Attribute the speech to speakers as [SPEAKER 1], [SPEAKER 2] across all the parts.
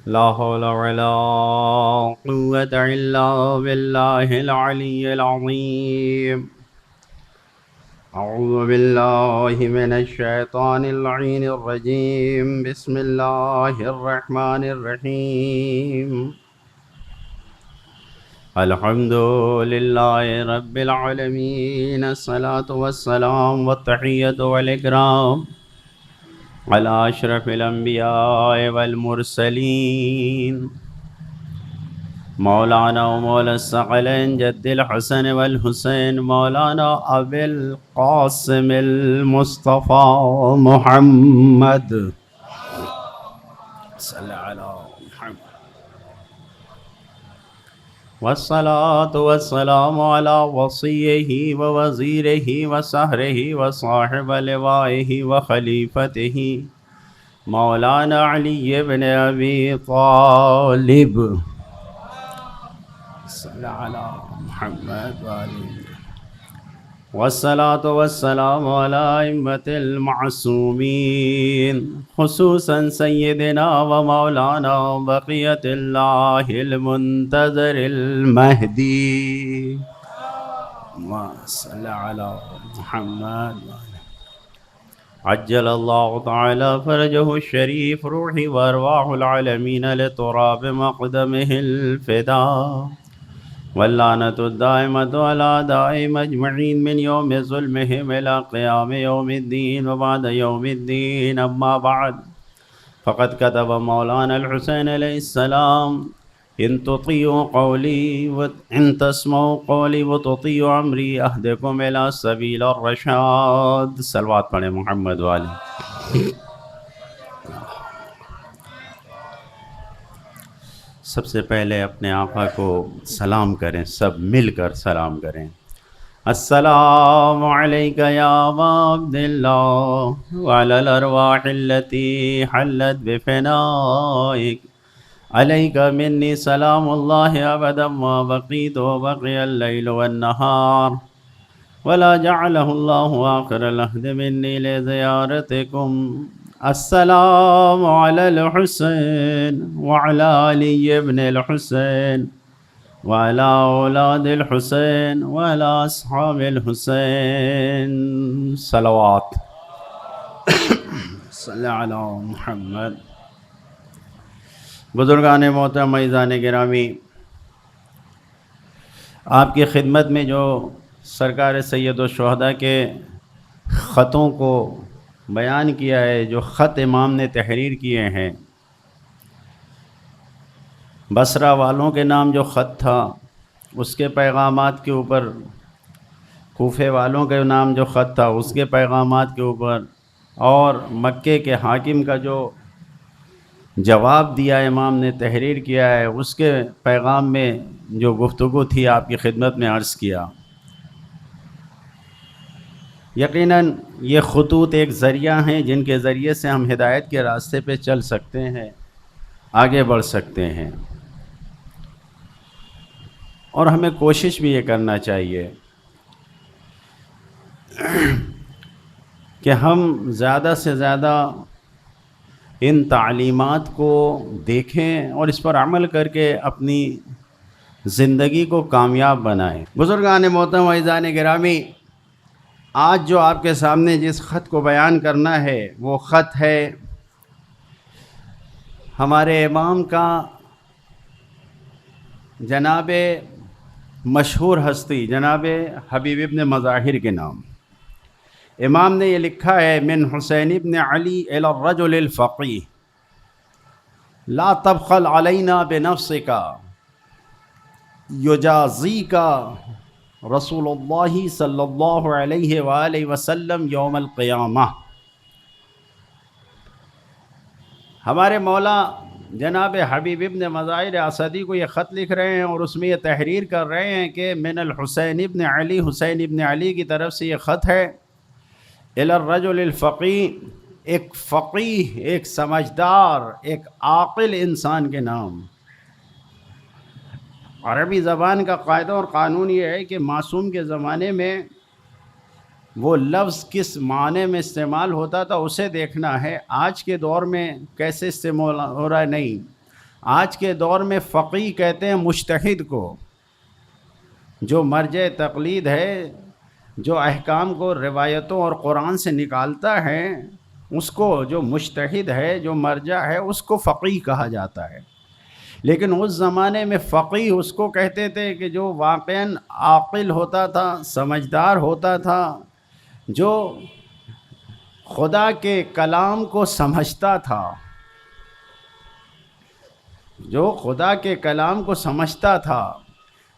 [SPEAKER 1] لا حول ولا قوة إلا بالله العلي العظيم. أعوذ بالله من الشيطان اللعين الرجيم. بسم الله الرحمن الرحيم. الحمد لله رب العالمين. الصلاة والسلام والتحية والإكرام على أشرف الأنبياء والمرسلين مولانا ومولا الثقلين جد الحسن والحسين مولانا أبي القاسم المصطفى محمد صلى على محمد. والصلاة والسلام على وصيه ووزيره وسهره وصاحب لوائه وخليفته مولانا علي بن أبي طالب صلى على محمد وآله. والصلاة والسلام على أئمة المعصومين خصوصا سيدنا ومولانا بقية الله المنتظر المهدي صلى على محمد عجل الله تعالى فرجه الشريف روحي وأرواح العالمين لتراب مقدمه الفداء واللعنة الدائمة على دائم أجمعين من يوم ظلمهم إلى قيام يوم الدين وبعد يوم الدين. أما بعد فقد كتب مولانا الحسين عليه السلام إن تطيعوا قولي وإن تسمعوا قولي وتطيعوا أمري أهدكم إلى سبيل الرشاد. صلوات پڑھیں محمد والے. سب سے پہلے اپنے آقا کو سلام کریں، سب مل کر سلام کریں. السلام علیک یا ابا عبداللہ وعلی الارواح التي حلت بفنائک علیک منی سلام اللہ ابدا ما بقیت وبقی اللیل والنہار ولا جعلہ اللہ آخر العہد منی لزیارتکم. السلام علی الحسین وعلی علی ابن الحسین وعلی اولاد الحسین وعلی اصحاب الحسین. صلوات صلی علی محمد. بزرگان محترم عزیزان گرامی، آپ کی خدمت میں جو سرکار سید الشہداء کے خطوں کو بیان کیا ہے، جو خط امام نے تحریر کیے ہیں، بصرہ والوں کے نام جو خط تھا اس کے پیغامات کے اوپر، کوفے والوں کے نام جو خط تھا اس کے پیغامات کے اوپر، اور مکے کے حاکم کا جو جواب دیا امام نے تحریر کیا ہے اس کے پیغام میں جو گفتگو تھی آپ کی خدمت میں عرض کیا. یقیناً یہ خطوط ایک ذریعہ ہیں جن کے ذریعے سے ہم ہدایت کے راستے پہ چل سکتے ہیں، آگے بڑھ سکتے ہیں، اور ہمیں کوشش بھی یہ کرنا چاہیے کہ ہم زیادہ سے زیادہ ان تعلیمات کو دیکھیں اور اس پر عمل کر کے اپنی زندگی کو کامیاب بنائیں. بزرگان محترم عزیزان گرامی، آج جو آپ کے سامنے جس خط کو بیان کرنا ہے وہ خط ہے ہمارے امام کا، جناب مشہور ہستی جناب حبیب ابن مظاہر کے نام. امام نے یہ لکھا ہے: من حسین ابن علی الی الرجل الفقیہ لا تبخل علینا بنفسک یجازیک رسول اللہ صلی اللہ علیہ وآلہ وسلم یوم القیامہ. ہمارے مولا جناب حبیب ابن مظاہر اسدی کو یہ خط لکھ رہے ہیں اور اس میں یہ تحریر کر رہے ہیں کہ من الحسین ابن علی، حسین ابن علی کی طرف سے یہ خط ہے الی الرجل الفقیہ، ایک فقیہ، ایک سمجھدار، ایک عاقل انسان کے نام. عربی زبان کا قاعدہ اور قانون یہ ہے کہ معصوم کے زمانے میں وہ لفظ کس معنی میں استعمال ہوتا تھا اسے دیکھنا ہے، آج کے دور میں کیسے استعمال ہو رہا ہے نہیں. آج کے دور میں فقیہ کہتے ہیں مجتہد کو، جو مرجع تقلید ہے، جو احکام کو روایتوں اور قرآن سے نکالتا ہے، اس کو جو مجتہد ہے، جو مرجع ہے، اس کو فقیہ کہا جاتا ہے۔ لیکن اس زمانے میں فقیہ اس کو کہتے تھے کہ جو واقعاً عاقل ہوتا تھا، سمجھدار ہوتا تھا، جو خدا کے کلام کو سمجھتا تھا، جو خدا کے کلام کو سمجھتا تھا۔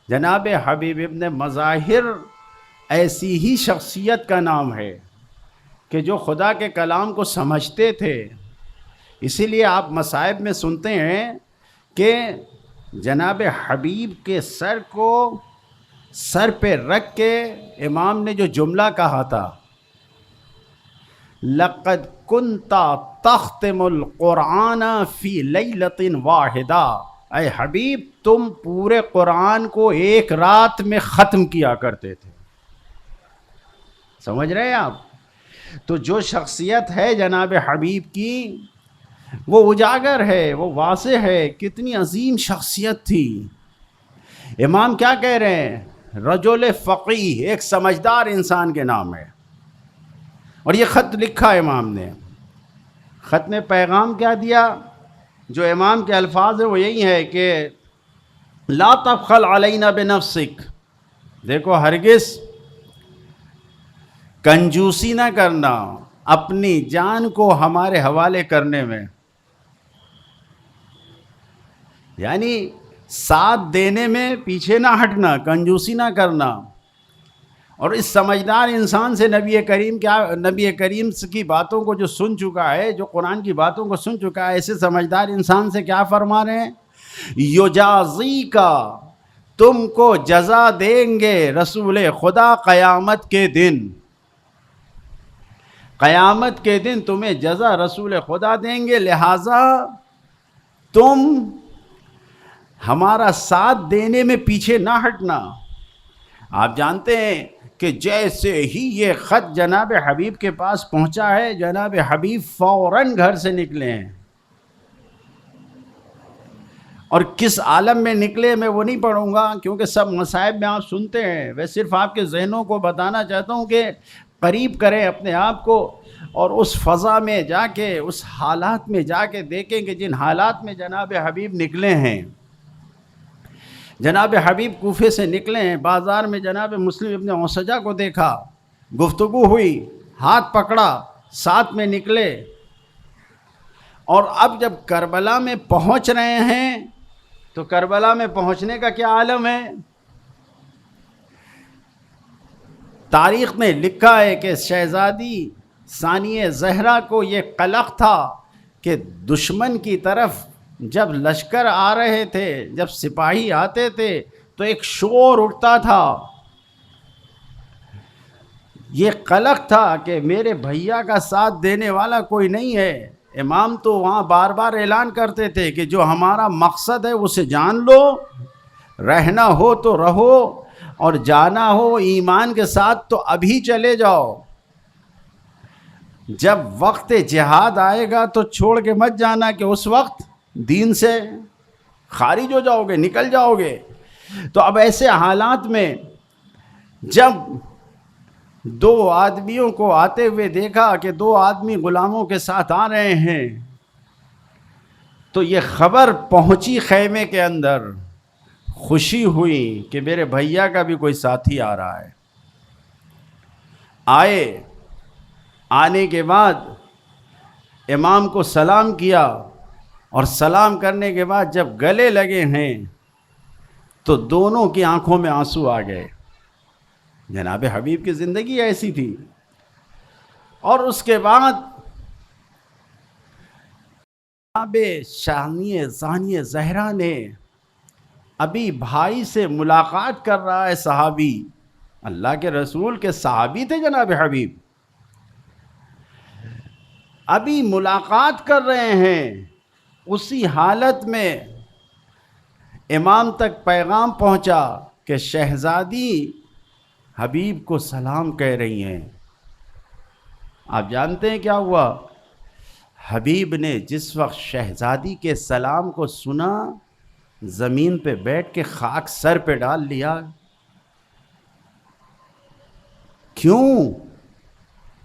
[SPEAKER 1] جناب حبیب ابن مظاہر ایسی ہی شخصیت کا نام ہے کہ جو خدا کے کلام کو سمجھتے تھے۔ اسی لیے آپ مصائب میں سنتے ہیں کہ جناب حبیب کے سر کو سر پہ رکھ کے امام نے جو جملہ کہا تھا، لَقَدْ كُنْتَ تَخْتِمُ الْقُرْآنَ فِي لَيْلَةٍ وَاحِدَةٍ، اے حبیب تم پورے قرآن کو ایک رات میں ختم کیا کرتے تھے۔ سمجھ رہے ہیں آپ؟ تو جو شخصیت ہے جناب حبیب کی، وہ اجاگر ہے، وہ واضح ہے، کتنی عظیم شخصیت تھی۔ امام کیا کہہ رہے ہیں؟ رجل فقیہ، ایک سمجھدار انسان کے نام ہے۔ اور یہ خط لکھا امام نے۔ خط میں پیغام کیا دیا؟ جو امام کے الفاظ ہیں وہ یہی ہے کہ لا تبخل علینا بنفسک، دیکھو ہرگز کنجوسی نہ کرنا اپنی جان کو ہمارے حوالے کرنے میں، یعنی ساتھ دینے میں پیچھے نہ ہٹنا، کنجوسی نہ کرنا۔ اور اس سمجھدار انسان سے نبی کریم کی باتوں کو جو سن چکا ہے، جو قرآن کی باتوں کو سن چکا ہے، ایسے سمجھدار انسان سے کیا فرما رہے ہیں؟ یجازی کا، تم کو جزا دیں گے رسول خدا قیامت کے دن، قیامت کے دن تمہیں جزا رسول خدا دیں گے، لہٰذا تم ہمارا ساتھ دینے میں پیچھے نہ ہٹنا۔ آپ جانتے ہیں کہ جیسے ہی یہ خط جناب حبیب کے پاس پہنچا ہے، جناب حبیب فوراً گھر سے نکلے ہیں۔ اور کس عالم میں نکلے میں وہ نہیں پڑھوں گا، کیونکہ سب مصائب میں آپ سنتے ہیں۔ میں صرف آپ کے ذہنوں کو بتانا چاہتا ہوں کہ قریب کریں اپنے آپ کو، اور اس فضا میں جا کے، اس حالات میں جا کے دیکھیں کہ جن حالات میں جناب حبیب نکلے ہیں۔ جناب حبیب کوفے سے نکلے ہیں، بازار میں جناب مسلم ابن عسجہ کو دیکھا، گفتگو ہوئی، ہاتھ پکڑا، ساتھ میں نکلے۔ اور اب جب کربلا میں پہنچ رہے ہیں تو کربلا میں پہنچنے کا کیا عالم ہے؟ تاریخ میں لکھا ہے کہ شہزادی ثانیہ زہرا کو یہ قلق تھا کہ دشمن کی طرف جب لشکر آ رہے تھے، جب سپاہی آتے تھے تو ایک شور اٹھتا تھا۔ یہ قلق تھا کہ میرے بھیا کا ساتھ دینے والا کوئی نہیں ہے۔ امام تو وہاں بار بار اعلان کرتے تھے کہ جو ہمارا مقصد ہے اسے جان لو، رہنا ہو تو رہو، اور جانا ہو ایمان کے ساتھ تو ابھی چلے جاؤ۔ جب وقت جہاد آئے گا تو چھوڑ کے مت جانا کہ اس وقت دین سے خارج ہو جاؤ گے، نکل جاؤ گے۔ تو اب ایسے حالات میں جب دو آدمیوں کو آتے ہوئے دیکھا کہ دو آدمی غلاموں کے ساتھ آ رہے ہیں، تو یہ خبر پہنچی خیمے کے اندر، خوشی ہوئی کہ میرے بھیا کا بھی کوئی ساتھی آ رہا ہے۔ آنے کے بعد امام کو سلام کیا، اور سلام کرنے کے بعد جب گلے لگے ہیں تو دونوں کی آنکھوں میں آنسو آ گئے۔ جناب حبیب کی زندگی ایسی تھی۔ اور اس کے بعد جناب ثانیہ زہرا نے ابھی بھائی سے ملاقات کر رہا ہے، صحابی، اللہ کے رسول کے صحابی تھے جناب حبیب، ابھی ملاقات کر رہے ہیں۔ اسی حالت میں امام تک پیغام پہنچا کہ شہزادی حبیب کو سلام کہہ رہی ہیں۔ آپ جانتے ہیں کیا ہوا؟ حبیب نے جس وقت شہزادی کے سلام کو سنا زمین پہ بیٹھ کے خاک سر پہ ڈال لیا. کیوں؟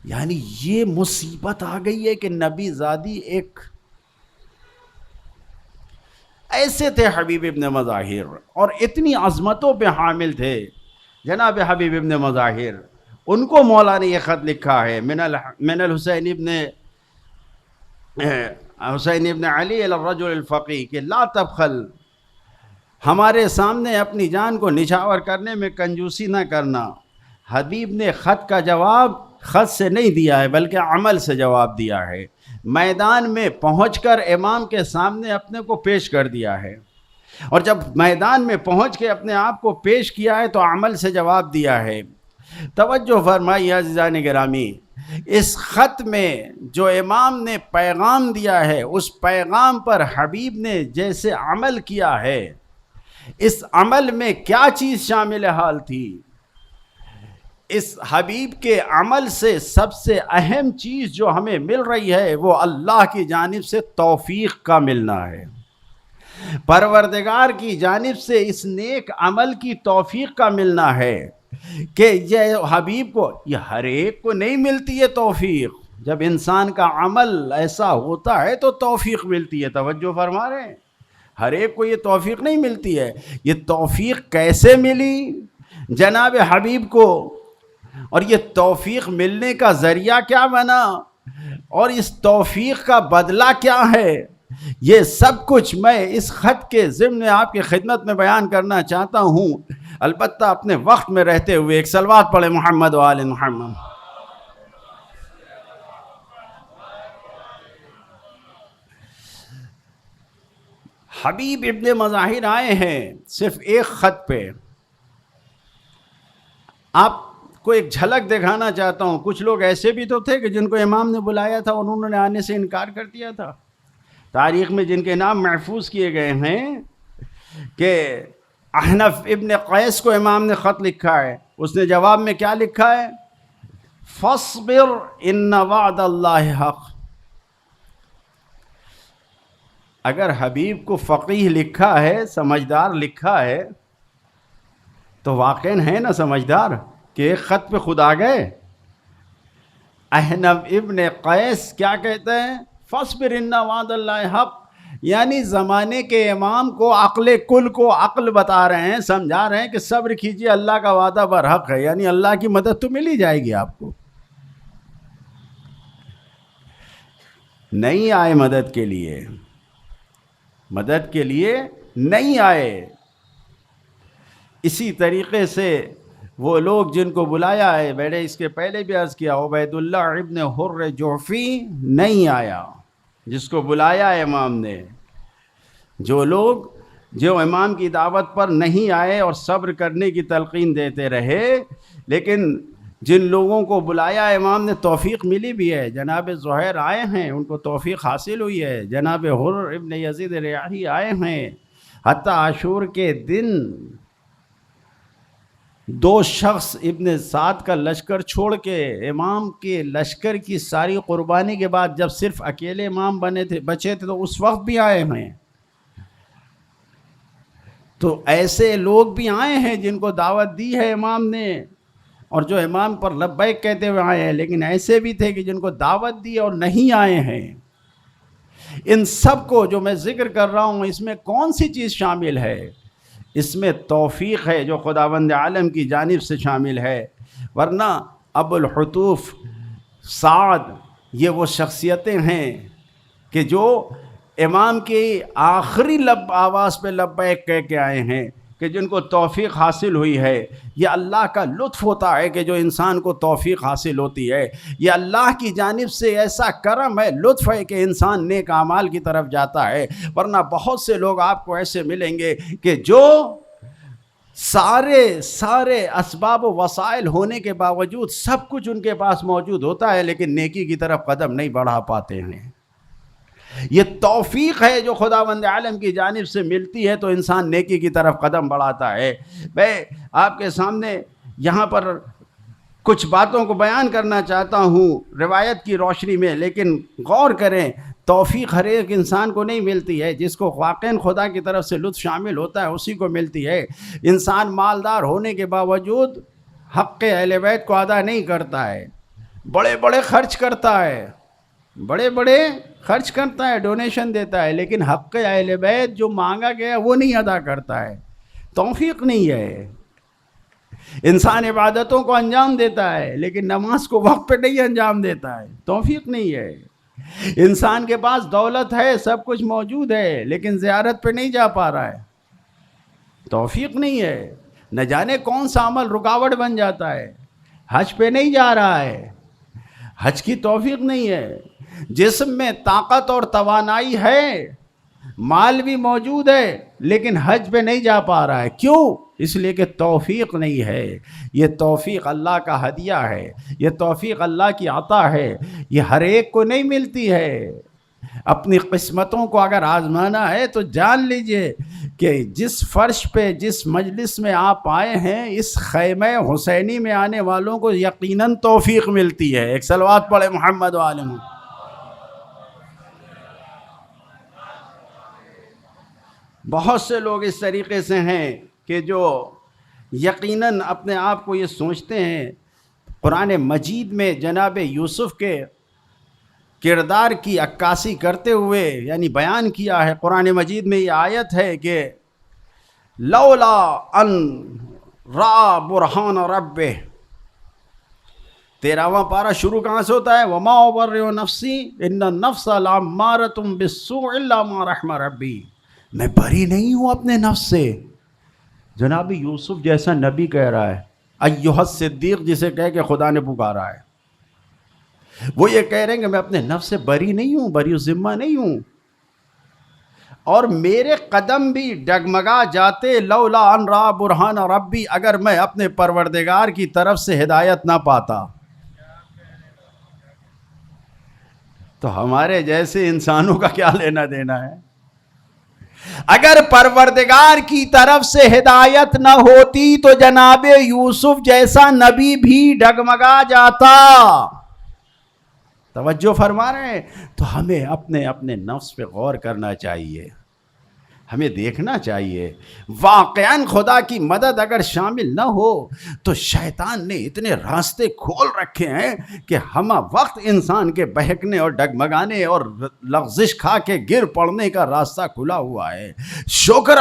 [SPEAKER 1] یعنی یہ مصیبت آ گئی ہے کہ نبی زادی ایک ایسے تھے حبیب ابن مظاہر اور اتنی عظمتوں پہ حامل تھے جناب حبیب ابن مظاہر. ان کو مولا نے یہ خط لکھا ہے من الحسین ابن علی الرجل الفقی کہ لا تبخل، ہمارے سامنے اپنی جان کو نچھاور کرنے میں کنجوسی نہ کرنا. حبیب نے خط کا جواب خط سے نہیں دیا ہے بلکہ عمل سے جواب دیا ہے. میدان میں پہنچ کر امام کے سامنے اپنے کو پیش کر دیا ہے، اور جب میدان میں پہنچ کے اپنے آپ کو پیش کیا ہے تو عمل سے جواب دیا ہے. توجہ فرمائیے عزیزان گرامی، اس خط میں جو امام نے پیغام دیا ہے اس پیغام پر حبیب نے جیسے عمل کیا ہے، اس عمل میں کیا چیز شامل حال تھی؟ اس حبیب کے عمل سے سب سے اہم چیز جو ہمیں مل رہی ہے وہ اللہ کی جانب سے توفیق کا ملنا ہے. پروردگار کی جانب سے اس نیک عمل کی توفیق کا ملنا ہے کہ یہ حبیب کو، یہ ہر ایک کو نہیں ملتی ہے توفیق. جب انسان کا عمل ایسا ہوتا ہے تو توفیق ملتی ہے. توجہ فرما رہے ہیں؟ ہر ایک کو یہ توفیق نہیں ملتی ہے. یہ توفیق کیسے ملی جناب حبیب کو، اور یہ توفیق ملنے کا ذریعہ کیا بنا، اور اس توفیق کا بدلہ کیا ہے، یہ سب کچھ میں اس خط کے ضمن آپ کی خدمت میں بیان کرنا چاہتا ہوں. البتہ اپنے وقت میں رہتے ہوئے ایک صلوات پڑھے محمد و آل محمد. حبیب ابن مظاہر آئے ہیں صرف ایک خط پہ. آپ کو ایک جھلک دکھانا چاہتا ہوں. کچھ لوگ ایسے بھی تو تھے کہ جن کو امام نے بلایا تھا اور انہوں نے آنے سے انکار کر دیا تھا. تاریخ میں جن کے نام محفوظ کیے گئے ہیں کہ احنف ابن قیس کو امام نے خط لکھا ہے، اس نے جواب میں کیا لکھا ہے؟ فاصبر ان وعد اللہ حق. اگر حبیب کو فقیہ لکھا ہے، سمجھدار لکھا ہے، تو واقعاً ہے نا سمجھدار کہ ایک خط پہ خود آ گئے. احنف ابن قیس کیا کہتے ہیں؟ فاصبر ان وعد اللہ حق. یعنی زمانے کے امام کو، عقل کل کو عقل بتا رہے ہیں، سمجھا رہے ہیں کہ صبر کیجئے، اللہ کا وعدہ برحق ہے. یعنی اللہ کی مدد تو مل ہی جائے گی آپ کو. نہیں آئے مدد کے لیے، مدد کے لیے نہیں آئے. اسی طریقے سے وہ لوگ جن کو بلایا ہے، میں نے اس کے پہلے بھی عرض کیا، عبید اللہ ابن حر جوفی نہیں آیا جس کو بلایا امام نے. جو لوگ جو امام کی دعوت پر نہیں آئے اور صبر کرنے کی تلقین دیتے رہے، لیکن جن لوگوں کو بلایا امام نے توفیق ملی بھی ہے. جناب زہیر آئے ہیں، ان کو توفیق حاصل ہوئی ہے. جناب حر ابن یزید ریاحی آئے ہیں. حتیٰ عاشور کے دن دو شخص ابن سعد کا لشکر چھوڑ کے امام کے لشکر کی ساری قربانی کے بعد جب صرف اکیلے امام بچے تھے تو اس وقت بھی آئے ہیں. تو ایسے لوگ بھی آئے ہیں جن کو دعوت دی ہے امام نے اور جو امام پر لبیک کہتے ہوئے آئے ہیں، لیکن ایسے بھی تھے کہ جن کو دعوت دی اور نہیں آئے ہیں. ان سب کو جو میں ذکر کر رہا ہوں، اس میں کون سی چیز شامل ہے؟ اس میں توفیق ہے جو خداوند عالم کی جانب سے شامل ہے. ورنہ ابو الحطوف سعد یہ وہ شخصیتیں ہیں کہ جو امام کی آخری آواز پہ لبیک کہہ کے آئے ہیں، کہ جن کو توفیق حاصل ہوئی ہے. یہ اللہ کا لطف ہوتا ہے کہ جو انسان کو توفیق حاصل ہوتی ہے، یہ اللہ کی جانب سے ایسا کرم ہے، لطف ہے کہ انسان نیک اعمال کی طرف جاتا ہے. ورنہ بہت سے لوگ آپ کو ایسے ملیں گے کہ جو سارے اسباب و وسائل ہونے کے باوجود سب کچھ ان کے پاس موجود ہوتا ہے، لیکن نیکی کی طرف قدم نہیں بڑھا پاتے ہیں. یہ توفیق ہے جو خداوند عالم کی جانب سے ملتی ہے تو انسان نیکی کی طرف قدم بڑھاتا ہے. میں آپ کے سامنے یہاں پر کچھ باتوں کو بیان کرنا چاہتا ہوں روایت کی روشنی میں، لیکن غور کریں توفیق ہر ایک انسان کو نہیں ملتی ہے، جس کو واقعاً خدا کی طرف سے لطف شامل ہوتا ہے اسی کو ملتی ہے۔ انسان مالدار ہونے کے باوجود حق اہل بیت کو ادا نہیں کرتا ہے، بڑے بڑے خرچ کرتا ہے، ڈونیشن دیتا ہے، لیکن حق اہل بیت جو مانگا گیا وہ نہیں ادا کرتا ہے۔ توفیق نہیں ہے۔ انسان عبادتوں کو انجام دیتا ہے لیکن نماز کو وقت پہ نہیں انجام دیتا ہے، توفیق نہیں ہے۔ انسان کے پاس دولت ہے، سب کچھ موجود ہے، لیکن زیارت پہ نہیں جا پا رہا ہے، توفیق نہیں ہے۔ نہ جانے کون سا عمل رکاوٹ بن جاتا ہے، حج پہ نہیں جا رہا ہے، حج کی توفیق نہیں ہے۔ جسم میں طاقت اور توانائی ہے، مال بھی موجود ہے، لیکن حج پہ نہیں جا پا رہا ہے، کیوں؟ اس لیے کہ توفیق نہیں ہے۔ یہ توفیق اللہ کا ہدیہ ہے، یہ توفیق اللہ کی عطا ہے، یہ ہر ایک کو نہیں ملتی ہے۔ اپنی قسمتوں کو اگر آزمانا ہے تو جان لیجئے کہ جس فرش پہ، جس مجلس میں آپ آئے ہیں، اس خیمہ حسینی میں آنے والوں کو یقیناً توفیق ملتی ہے۔ ایک صلوات پڑھے محمد و آل محمد۔ بہت سے لوگ اس طریقے سے ہیں کہ جو یقیناً اپنے آپ کو یہ سوچتے ہیں۔ قرآن مجید میں جناب یوسف کے کردار کی عکاسی کرتے ہوئے یعنی بیان کیا ہے، قرآن مجید میں یہ آیت ہے کہ لولا ان را برہان ربہ، 13واں پارہ شروع کہاں سے ہوتا ہے؟ وما ابرئ نفسی ان النفس لامارۃ بالسوء الا ما رحم ربی، میں بری نہیں ہوں اپنے نفس سے۔ جناب یوسف جیسا نبی کہہ رہا ہے، ایھا الصدیق جسے کہہ کے خدا نے پکارا ہے، وہ یہ کہہ رہے ہیں کہ میں اپنے نفس سے بری نہیں ہوں، بری ذمہ نہیں ہوں، اور میرے قدم بھی ڈگمگا جاتے لولا ان را برہان ربی، اگر میں اپنے پروردگار کی طرف سے ہدایت نہ پاتا۔ تو ہمارے جیسے انسانوں کا کیا لینا دینا ہے؟ اگر پروردگار کی طرف سے ہدایت نہ ہوتی تو جناب یوسف جیسا نبی بھی ڈگمگا جاتا۔ توجہ فرما رہے ہیں؟ تو ہمیں اپنے نفس پہ غور کرنا چاہیے، ہمیں دیکھنا چاہیے واقعاً خدا کی مدد اگر شامل نہ ہو تو شیطان نے اتنے راستے کھول رکھے ہیں کہ ہمہ وقت انسان کے بہکنے اور ڈگمگانے اور لغزش کھا کے گر پڑنے کا راستہ کھلا ہوا ہے۔ شکر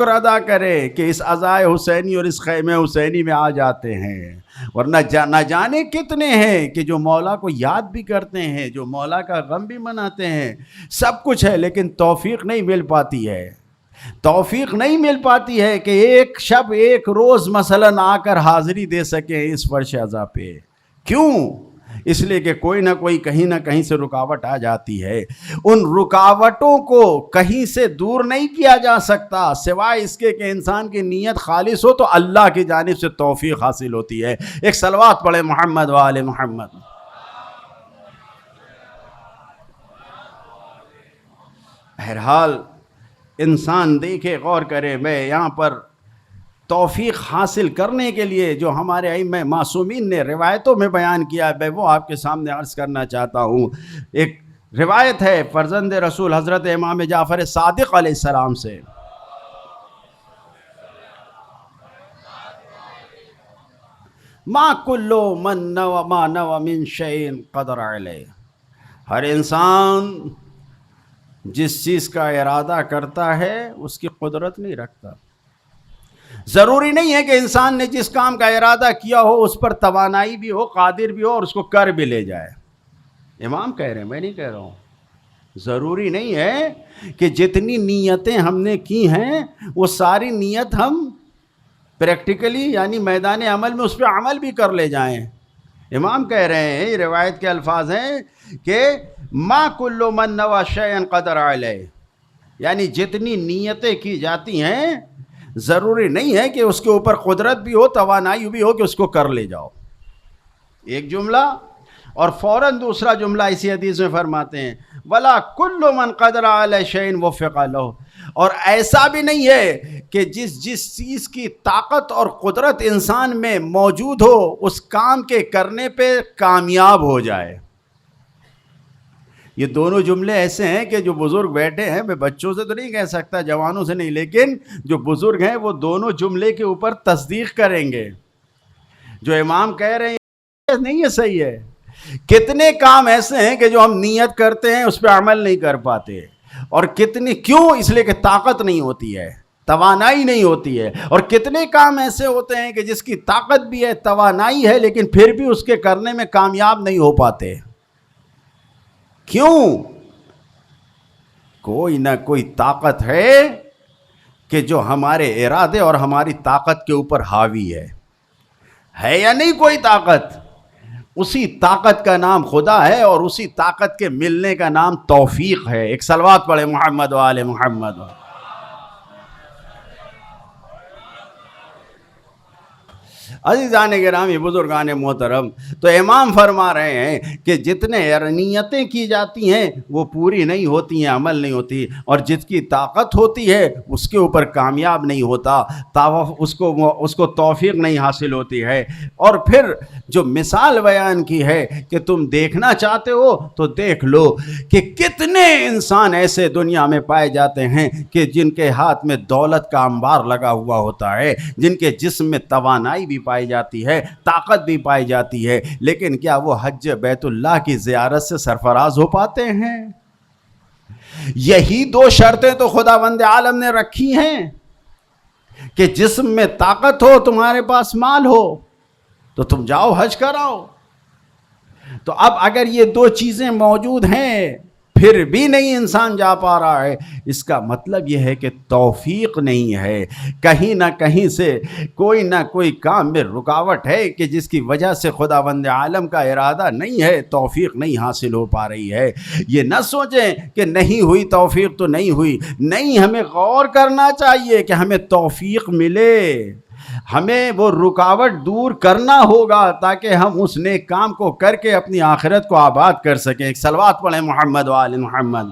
[SPEAKER 1] ادا کریں کہ اس عزائے حسینی اور اس خیمہ حسینی میں آ جاتے ہیں، ورنہ نہ جانے کتنے ہیں کہ جو مولا کو یاد بھی کرتے ہیں، جو مولا کا غم بھی مناتے ہیں، سب کچھ ہے، لیکن توفیق نہیں مل پاتی ہے۔ توفیق نہیں مل پاتی ہے کہ ایک شب ایک روز مثلاً آ کر حاضری دے سکیں اس فرش عزا پہ۔ کیوں؟ اس لیے کہ کوئی نہ کوئی کہیں نہ کہیں سے رکاوٹ آ جاتی ہے۔ ان رکاوٹوں کو کہیں سے دور نہیں کیا جا سکتا سوائے اس کے کہ انسان کی نیت خالص ہو، تو اللہ کی جانب سے توفیق حاصل ہوتی ہے۔ ایک صلوات پڑھے محمد و آل محمد۔ بہرحال انسان دیکھے، غور کرے۔ میں یہاں پر توفیق حاصل کرنے کے لیے جو ہمارے ائمہ معصومین نے روایتوں میں بیان کیا ہے، میں وہ آپ کے سامنے عرض کرنا چاہتا ہوں۔ ایک روایت ہے فرزند رسول حضرت امام جعفر صادق علیہ السلام سے، ما کل من نوى ما نوى من شيء قدر علیہ، ہر انسان جس چیز کا ارادہ کرتا ہے اس کی قدرت نہیں رکھتا۔ ضروری نہیں ہے کہ انسان نے جس کام کا ارادہ کیا ہو اس پر توانائی بھی ہو، قادر بھی ہو اور اس کو کر بھی لے جائے۔ امام کہہ رہے ہیں، میں نہیں کہہ رہا ہوں۔ ضروری نہیں ہے کہ جتنی نیتیں ہم نے کی ہیں وہ ساری نیت ہم پریکٹیکلی یعنی میدان عمل میں اس پہ عمل بھی کر لے جائیں۔ امام کہہ رہے ہیں، یہ روایت کے الفاظ ہیں کہ ما کل من نوى شيئا قدر علیہ، یعنی جتنی نیتیں کی جاتی ہیں ضروری نہیں ہے کہ اس کے اوپر قدرت بھی ہو، توانائی بھی ہو کہ اس کو کر لے جاؤ۔ ایک جملہ اور فوراً دوسرا جملہ اسی حدیث میں فرماتے ہیں وَلَا كُلُّ مَنْ قَدْرَ عَلَى شَيْءٍ وُفِّقَ لَهُ، اور ایسا بھی نہیں ہے کہ جس چیز کی طاقت اور قدرت انسان میں موجود ہو اس کام کے کرنے پہ کامیاب ہو جائے۔ یہ دونوں جملے ایسے ہیں کہ جو بزرگ بیٹھے ہیں، میں بچوں سے تو نہیں کہہ سکتا، جوانوں سے نہیں، لیکن جو بزرگ ہیں وہ دونوں جملے کے اوپر تصدیق کریں گے۔ جو امام کہہ رہے ہیں نہیں یہ صحیح ہے۔ کتنے کام ایسے ہیں کہ جو ہم نیت کرتے ہیں اس پہ عمل نہیں کر پاتے، اور کتنے کیوں؟ اس لیے کہ طاقت نہیں ہوتی ہے، توانائی نہیں ہوتی ہے۔ اور کتنے کام ایسے ہوتے ہیں کہ جس کی طاقت بھی ہے، توانائی ہے، لیکن پھر بھی اس کے کرنے میں کامیاب نہیں ہو پاتے۔ کیوں؟ کوئی نہ کوئی طاقت ہے کہ جو ہمارے ارادے اور ہماری طاقت کے اوپر حاوی ہے یا نہیں کوئی طاقت؟ اسی طاقت کا نام خدا ہے، اور اسی طاقت کے ملنے کا نام توفیق ہے۔ ایک صلوات پڑھے محمد و آل محمد۔ عزیزان گرامی، بزرگان محترم، تو امام فرما رہے ہیں کہ جتنے نیتیں کی جاتی ہیں وہ پوری نہیں ہوتی ہیں، عمل نہیں ہوتی، اور جس کی طاقت ہوتی ہے اس کے اوپر کامیاب نہیں ہوتا، اس کو توفیق نہیں حاصل ہوتی ہے۔ اور پھر جو مثال بیان کی ہے کہ تم دیکھنا چاہتے ہو تو دیکھ لو کہ کتنے انسان ایسے دنیا میں پائے جاتے ہیں کہ جن کے ہاتھ میں دولت کا انبار لگا ہوا ہوتا ہے، جن کے جسم میں توانائی بھی پائی جاتی ہے، طاقت بھی پائی جاتی ہے، لیکن کیا وہ حج بیت اللہ کی زیارت سے سرفراز ہو پاتے ہیں؟ یہی دو شرطیں تو خداوند عالم نے رکھی ہیں کہ جسم میں طاقت ہو، تمہارے پاس مال ہو تو تم جاؤ حج کراؤ۔ تو اب اگر یہ دو چیزیں موجود ہیں پھر بھی نہیں انسان جا پا رہا ہے، اس کا مطلب یہ ہے کہ توفیق نہیں ہے، کہیں نہ کہیں سے کوئی نہ کوئی کام میں رکاوٹ ہے کہ جس کی وجہ سے خداوند عالم کا ارادہ نہیں ہے، توفیق نہیں حاصل ہو پا رہی ہے۔ یہ نہ سوچیں کہ نہیں ہوئی توفیق تو نہیں ہوئی، نہیں، ہمیں غور کرنا چاہیے کہ ہمیں توفیق ملے، ہمیں وہ رکاوٹ دور کرنا ہوگا تاکہ ہم اس نیک کام کو کر کے اپنی آخرت کو آباد کر سکیں۔ ایک صلوات پڑھیں محمد و آل محمد۔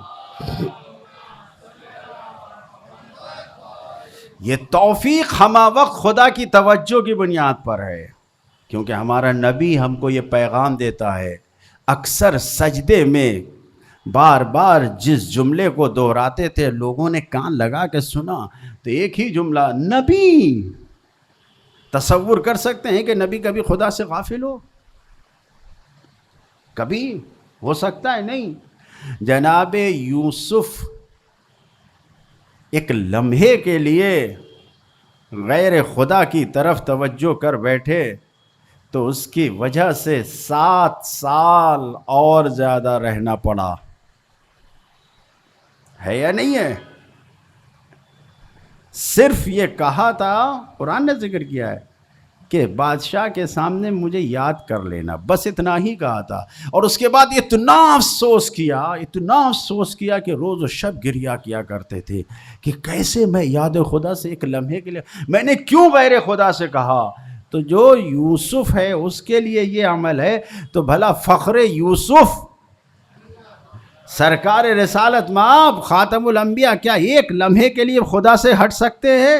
[SPEAKER 1] یہ توفیق ہمہ وقت خدا کی توجہ کی بنیاد پر ہے، کیونکہ ہمارا نبی ہم کو یہ پیغام دیتا ہے، اکثر سجدے میں بار بار جس جملے کو دہراتے تھے لوگوں نے کان لگا کے سنا، تو ایک ہی جملہ، نبی۔ تصور کر سکتے ہیں کہ نبی کبھی خدا سے غافل ہو؟ کبھی ہو سکتا ہے؟ نہیں۔ جناب یوسف ایک لمحے کے لیے غیر خدا کی طرف توجہ کر بیٹھے تو اس کی وجہ سے 7 سال اور زیادہ رہنا پڑا، ہے یا نہیں ہے؟ صرف یہ کہا تھا، قرآن نے ذکر کیا ہے کہ بادشاہ کے سامنے مجھے یاد کر لینا، بس اتنا ہی کہا تھا، اور اس کے بعد اتنا افسوس کیا کہ روز و شب گریہ کیا کرتے تھے کہ کیسے میں یاد خدا سے ایک لمحے کے لیے میں نے کیوں غیر خدا سے کہا۔ تو جو یوسف ہے اس کے لیے یہ عمل ہے، تو بھلا فخر یوسف، سرکار رسالت مآب، خاتم الانبیاء، کیا ایک لمحے کے لیے خدا سے ہٹ سکتے ہیں،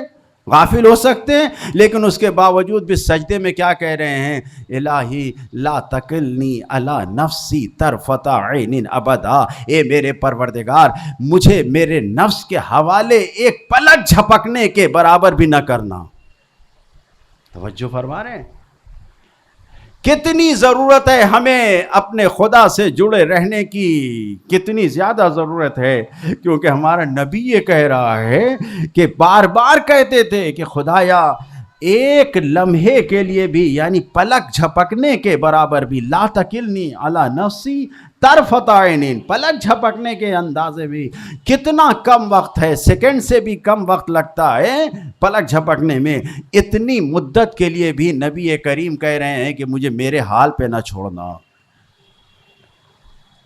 [SPEAKER 1] غافل ہو سکتے ہیں؟ لیکن اس کے باوجود بھی سجدے میں کیا کہہ رہے ہیں؟ الہی لا تکلنی علی نفسی طرفۃ عین ابدا، اے میرے پروردگار مجھے میرے نفس کے حوالے ایک پلک جھپکنے کے برابر بھی نہ کرنا۔ توجہ فرما رہے ہیں؟ کتنی ضرورت ہے ہمیں اپنے خدا سے جڑے رہنے کی، کتنی زیادہ ضرورت ہے، کیونکہ ہمارا نبی یہ کہہ رہا ہے کہ بار بار کہتے تھے کہ خدایا ایک لمحے کے لیے بھی، یعنی پلک جھپکنے کے برابر بھی، لا تکلنی علی نفسی طرفۃ عین، پلک جھپکنے کے اندازے بھی کتنا کم وقت ہے، سیکنڈ سے بھی کم وقت لگتا ہے پلک جھپکنے میں، اتنی مدت کے لیے بھی نبی کریم کہہ رہے ہیں کہ مجھے میرے حال پہ نہ چھوڑنا۔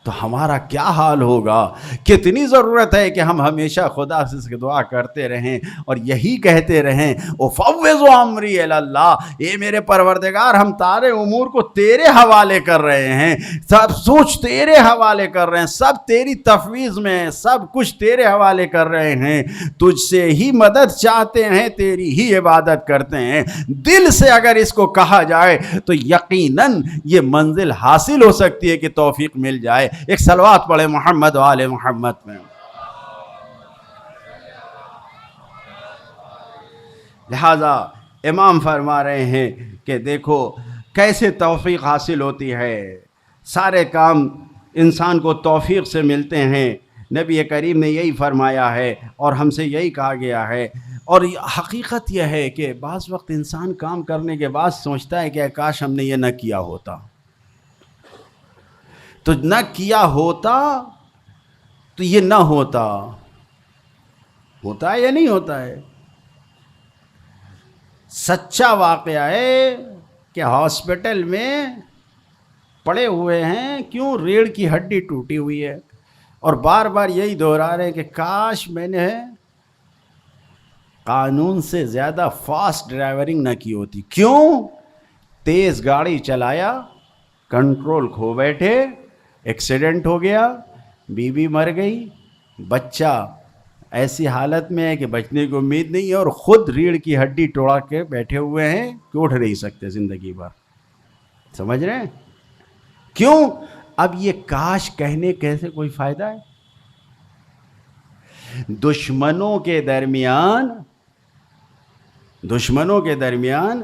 [SPEAKER 1] تو ہمارا کیا حال ہوگا؟ کتنی ضرورت ہے کہ ہم ہمیشہ خدا سے دعا کرتے رہیں اور یہی کہتے رہیں، افوض امری الی اللہ، اے میرے پروردگار ہم سارے امور کو تیرے حوالے کر رہے ہیں، سب سوچ تیرے حوالے کر رہے ہیں، سب تیری تفویض میں ہیں، سب کچھ تیرے حوالے کر رہے ہیں، تجھ سے ہی مدد چاہتے ہیں، تیری ہی عبادت کرتے ہیں۔ دل سے اگر اس کو کہا جائے تو یقیناً یہ منزل حاصل ہو سکتی ہے کہ توفیق مل جائے، ایک صلوات پڑھے محمد و آل محمد میں۔ لہذا امام فرما رہے ہیں کہ دیکھو کیسے توفیق حاصل ہوتی ہے، سارے کام انسان کو توفیق سے ملتے ہیں۔ نبی کریم نے یہی فرمایا ہے اور ہم سے یہی کہا گیا ہے۔ اور حقیقت یہ ہے کہ بعض وقت انسان کام کرنے کے بعد سوچتا ہے کہ کاش ہم نے یہ نہ کیا ہوتا، تو نہ کیا ہوتا تو یہ نہ ہوتا۔ ہوتا ہے یا نہیں ہوتا ہے؟ سچا واقعہ ہے کہ ہاسپٹل میں پڑے ہوئے ہیں، کیوں؟ ریڑھ کی ہڈی ٹوٹی ہوئی ہے، اور بار بار یہی دہرا رہے ہیں کہ کاش میں نے قانون سے زیادہ فاسٹ ڈرائیورنگ نہ کی ہوتی۔ کیوں؟ تیز گاڑی چلایا، کنٹرول کھو بیٹھے، ایکسیڈنٹ ہو گیا، بیوی مر گئی، بچہ ایسی حالت میں ہے کہ بچنے کی امید نہیں ہے، اور خود ریڑھ کی ہڈی توڑا کے بیٹھے ہوئے ہیں کہ اٹھ نہیں سکتے زندگی بھر۔ سمجھ رہے ہیں؟ کیوں؟ اب یہ کاش کہنے کیسے کوئی فائدہ ہے؟ دشمنوں کے درمیان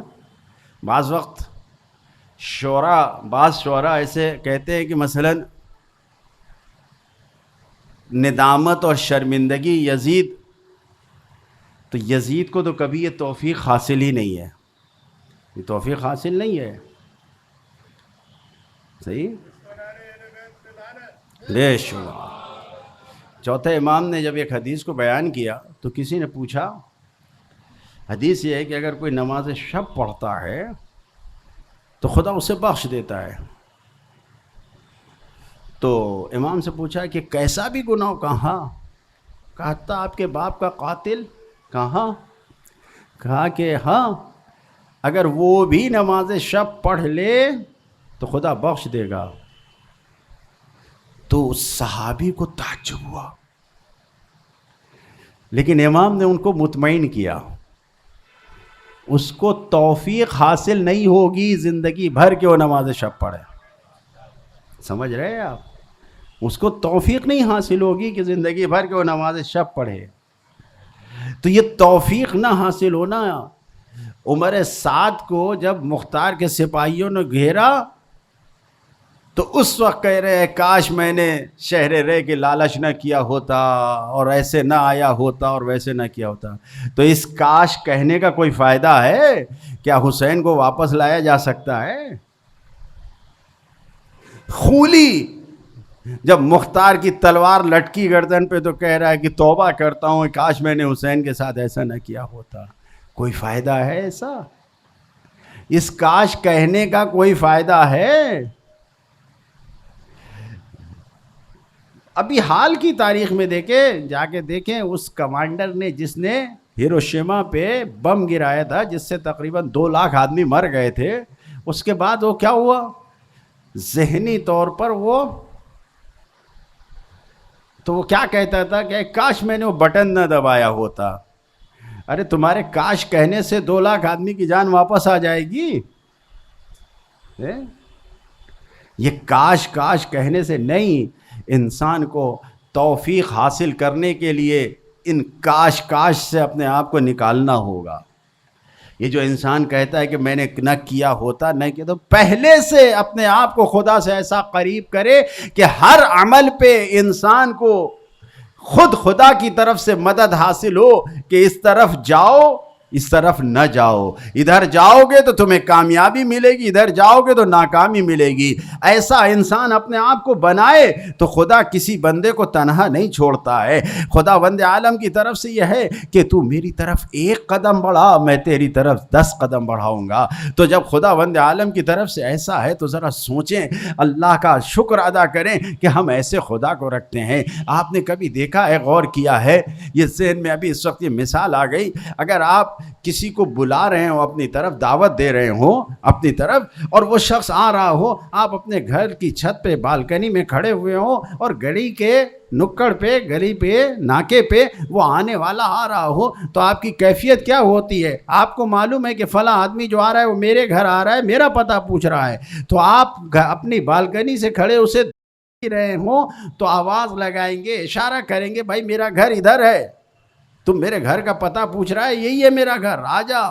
[SPEAKER 1] بعض وقت بعض شعراء ایسے کہتے ہیں کہ مثلا ندامت اور شرمندگی یزید، تو یزید کو تو کبھی یہ توفیق حاصل ہی نہیں ہے، یہ توفیق حاصل نہیں ہے۔ صحیح؟ بے شبہ۔ چوتھے امام نے جب ایک حدیث کو بیان کیا تو کسی نے پوچھا، حدیث یہ ہے کہ اگر کوئی نماز شب پڑھتا ہے تو خدا اسے بخش دیتا ہے۔ تو امام سے پوچھا کہ کیسا بھی گناہ؟ کہاں؟ کہتا آپ کے باپ کا قاتل؟ کہاں؟ کہا کہ ہاں، اگر وہ بھی نماز شب پڑھ لے تو خدا بخش دے گا۔ تو اس صحابی کو تعجب ہوا، لیکن امام نے ان کو مطمئن کیا، اس کو توفیق حاصل نہیں ہوگی زندگی بھر کے وہ نماز شب پڑھے۔ سمجھ رہے ہیں آپ؟ اس کو توفیق نہیں حاصل ہوگی کہ زندگی بھر کے وہ نماز شب پڑھے۔ تو یہ توفیق نہ حاصل ہونا، عمر سعد کو جب مختار کے سپاہیوں نے گھیرا تو اس وقت کہہ رہے ہیں کاش میں نے شہر رے کے لالچ نہ کیا ہوتا، اور ایسے نہ آیا ہوتا، اور ویسے نہ کیا ہوتا۔ تو اس کاش کہنے کا کوئی فائدہ ہے؟ کیا حسین کو واپس لایا جا سکتا ہے؟ خولی جب مختار کی تلوار لٹکی گردن پہ تو کہہ رہا ہے کہ توبہ کرتا ہوں، کاش میں نے حسین کے ساتھ ایسا نہ کیا ہوتا۔ کوئی فائدہ ہے ایسا؟ اس کاش کہنے کا کوئی فائدہ ہے؟ ابھی حال کی تاریخ میں دیکھیں، جا کے دیکھیں، اس کمانڈر نے جس نے ہیروشیما پہ بم گرایا تھا، جس سے تقریباً 2 لاکھ آدمی مر گئے تھے، اس کے بعد وہ کیا ہوا؟ ذہنی طور پر وہ کیا کہتا تھا کہ کاش میں نے وہ بٹن نہ دبایا ہوتا۔ ارے تمہارے کاش کہنے سے 2 لاکھ آدمی کی جان واپس آ جائے گی؟ یہ کاش کہنے سے نہیں، انسان کو توفیق حاصل کرنے کے لیے ان کاش سے اپنے آپ کو نکالنا ہوگا۔ یہ جو انسان کہتا ہے کہ میں نے نہ کیا ہوتا، نہ کیا، تو پہلے سے اپنے آپ کو خدا سے ایسا قریب کرے کہ ہر عمل پہ انسان کو خود خدا کی طرف سے مدد حاصل ہو کہ اس طرف جاؤ، اس طرف نہ جاؤ، ادھر جاؤ گے تو تمہیں کامیابی ملے گی، ادھر جاؤ گے تو ناکامی ملے گی۔ ایسا انسان اپنے آپ کو بنائے تو خدا کسی بندے کو تنہا نہیں چھوڑتا ہے۔ خدا بند عالم کی طرف سے یہ ہے کہ تو میری طرف 1 قدم بڑھا، میں تیری طرف 10 قدم بڑھاؤں گا۔ تو جب خدا بند عالم کی طرف سے ایسا ہے تو ذرا سوچیں، اللہ کا شکر ادا کریں کہ ہم ایسے خدا کو رکھتے ہیں۔ آپ نے کبھی دیکھا ہے، غور کیا ہے؟ یہ ذہن میں ابھی اس وقت یہ مثال آ گئی، اگر آپ کسی کو بلا رہے ہو، اپنی طرف دعوت دے رہے ہو اپنی طرف، اور وہ شخص آ رہا ہو، آپ اپنے گھر کی چھت پہ بالکنی میں کھڑے ہوئے ہو، اور گلی کے نکڑ پہ، گلی پہ، ناکے پہ وہ آنے والا آ رہا ہو، تو آپ کی کیفیت کیا ہوتی ہے؟ آپ کو معلوم ہے کہ فلاں آدمی جو آ رہا ہے وہ میرے گھر آ رہا ہے، میرا پتہ پوچھ رہا ہے، تو آپ اپنی بالکنی سے کھڑے اسے رہے ہوں تو آواز لگائیں گے، اشارہ کریں گے، بھائی میرا گھر ادھر ہے، تم میرے گھر کا پتہ پوچھ رہا ہے، یہی ہے میرا گھر، آ جا۔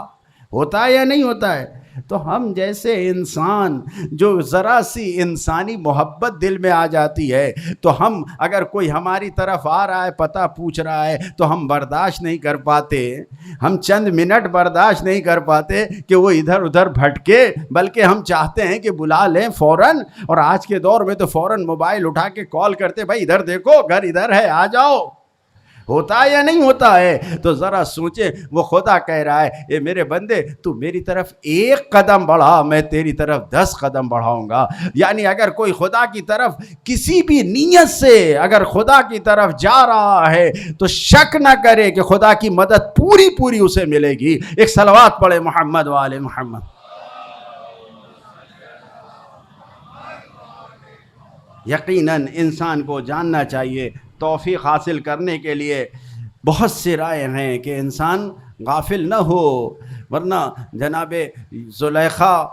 [SPEAKER 1] ہوتا ہے یا نہیں ہوتا ہے؟ تو ہم جیسے انسان جو ذرا سی انسانی محبت دل میں آ جاتی ہے، تو ہم اگر کوئی ہماری طرف آ رہا ہے، پتہ پوچھ رہا ہے، تو ہم برداشت نہیں کر پاتے، ہم چند منٹ برداشت نہیں کر پاتے کہ وہ ادھر ادھر بھٹکے، بلکہ ہم چاہتے ہیں کہ بلا لیں فوراً۔ اور آج کے دور میں تو فوراً موبائل اٹھا کے کال کرتے، بھائی ادھر دیکھو گھر ادھر ہے، آ جاؤ۔ ہوتا ہے یا نہیں ہوتا ہے؟ تو ذرا سوچیں، وہ خدا کہہ رہا ہے، اے میرے بندے تو میری طرف 1 قدم بڑھا، میں تیری طرف 10 قدم بڑھاؤں گا۔ یعنی اگر کوئی خدا کی طرف کسی بھی نیت سے اگر خدا کی طرف جا رہا ہے تو شک نہ کرے کہ خدا کی مدد پوری پوری اسے ملے گی۔ ایک صلوات پڑھے محمد و آل محمد۔ یقیناً انسان کو جاننا چاہیے، توفیق حاصل کرنے کے لیے بہت سی رائے ہیں کہ انسان غافل نہ ہو، ورنہ جناب زلیخا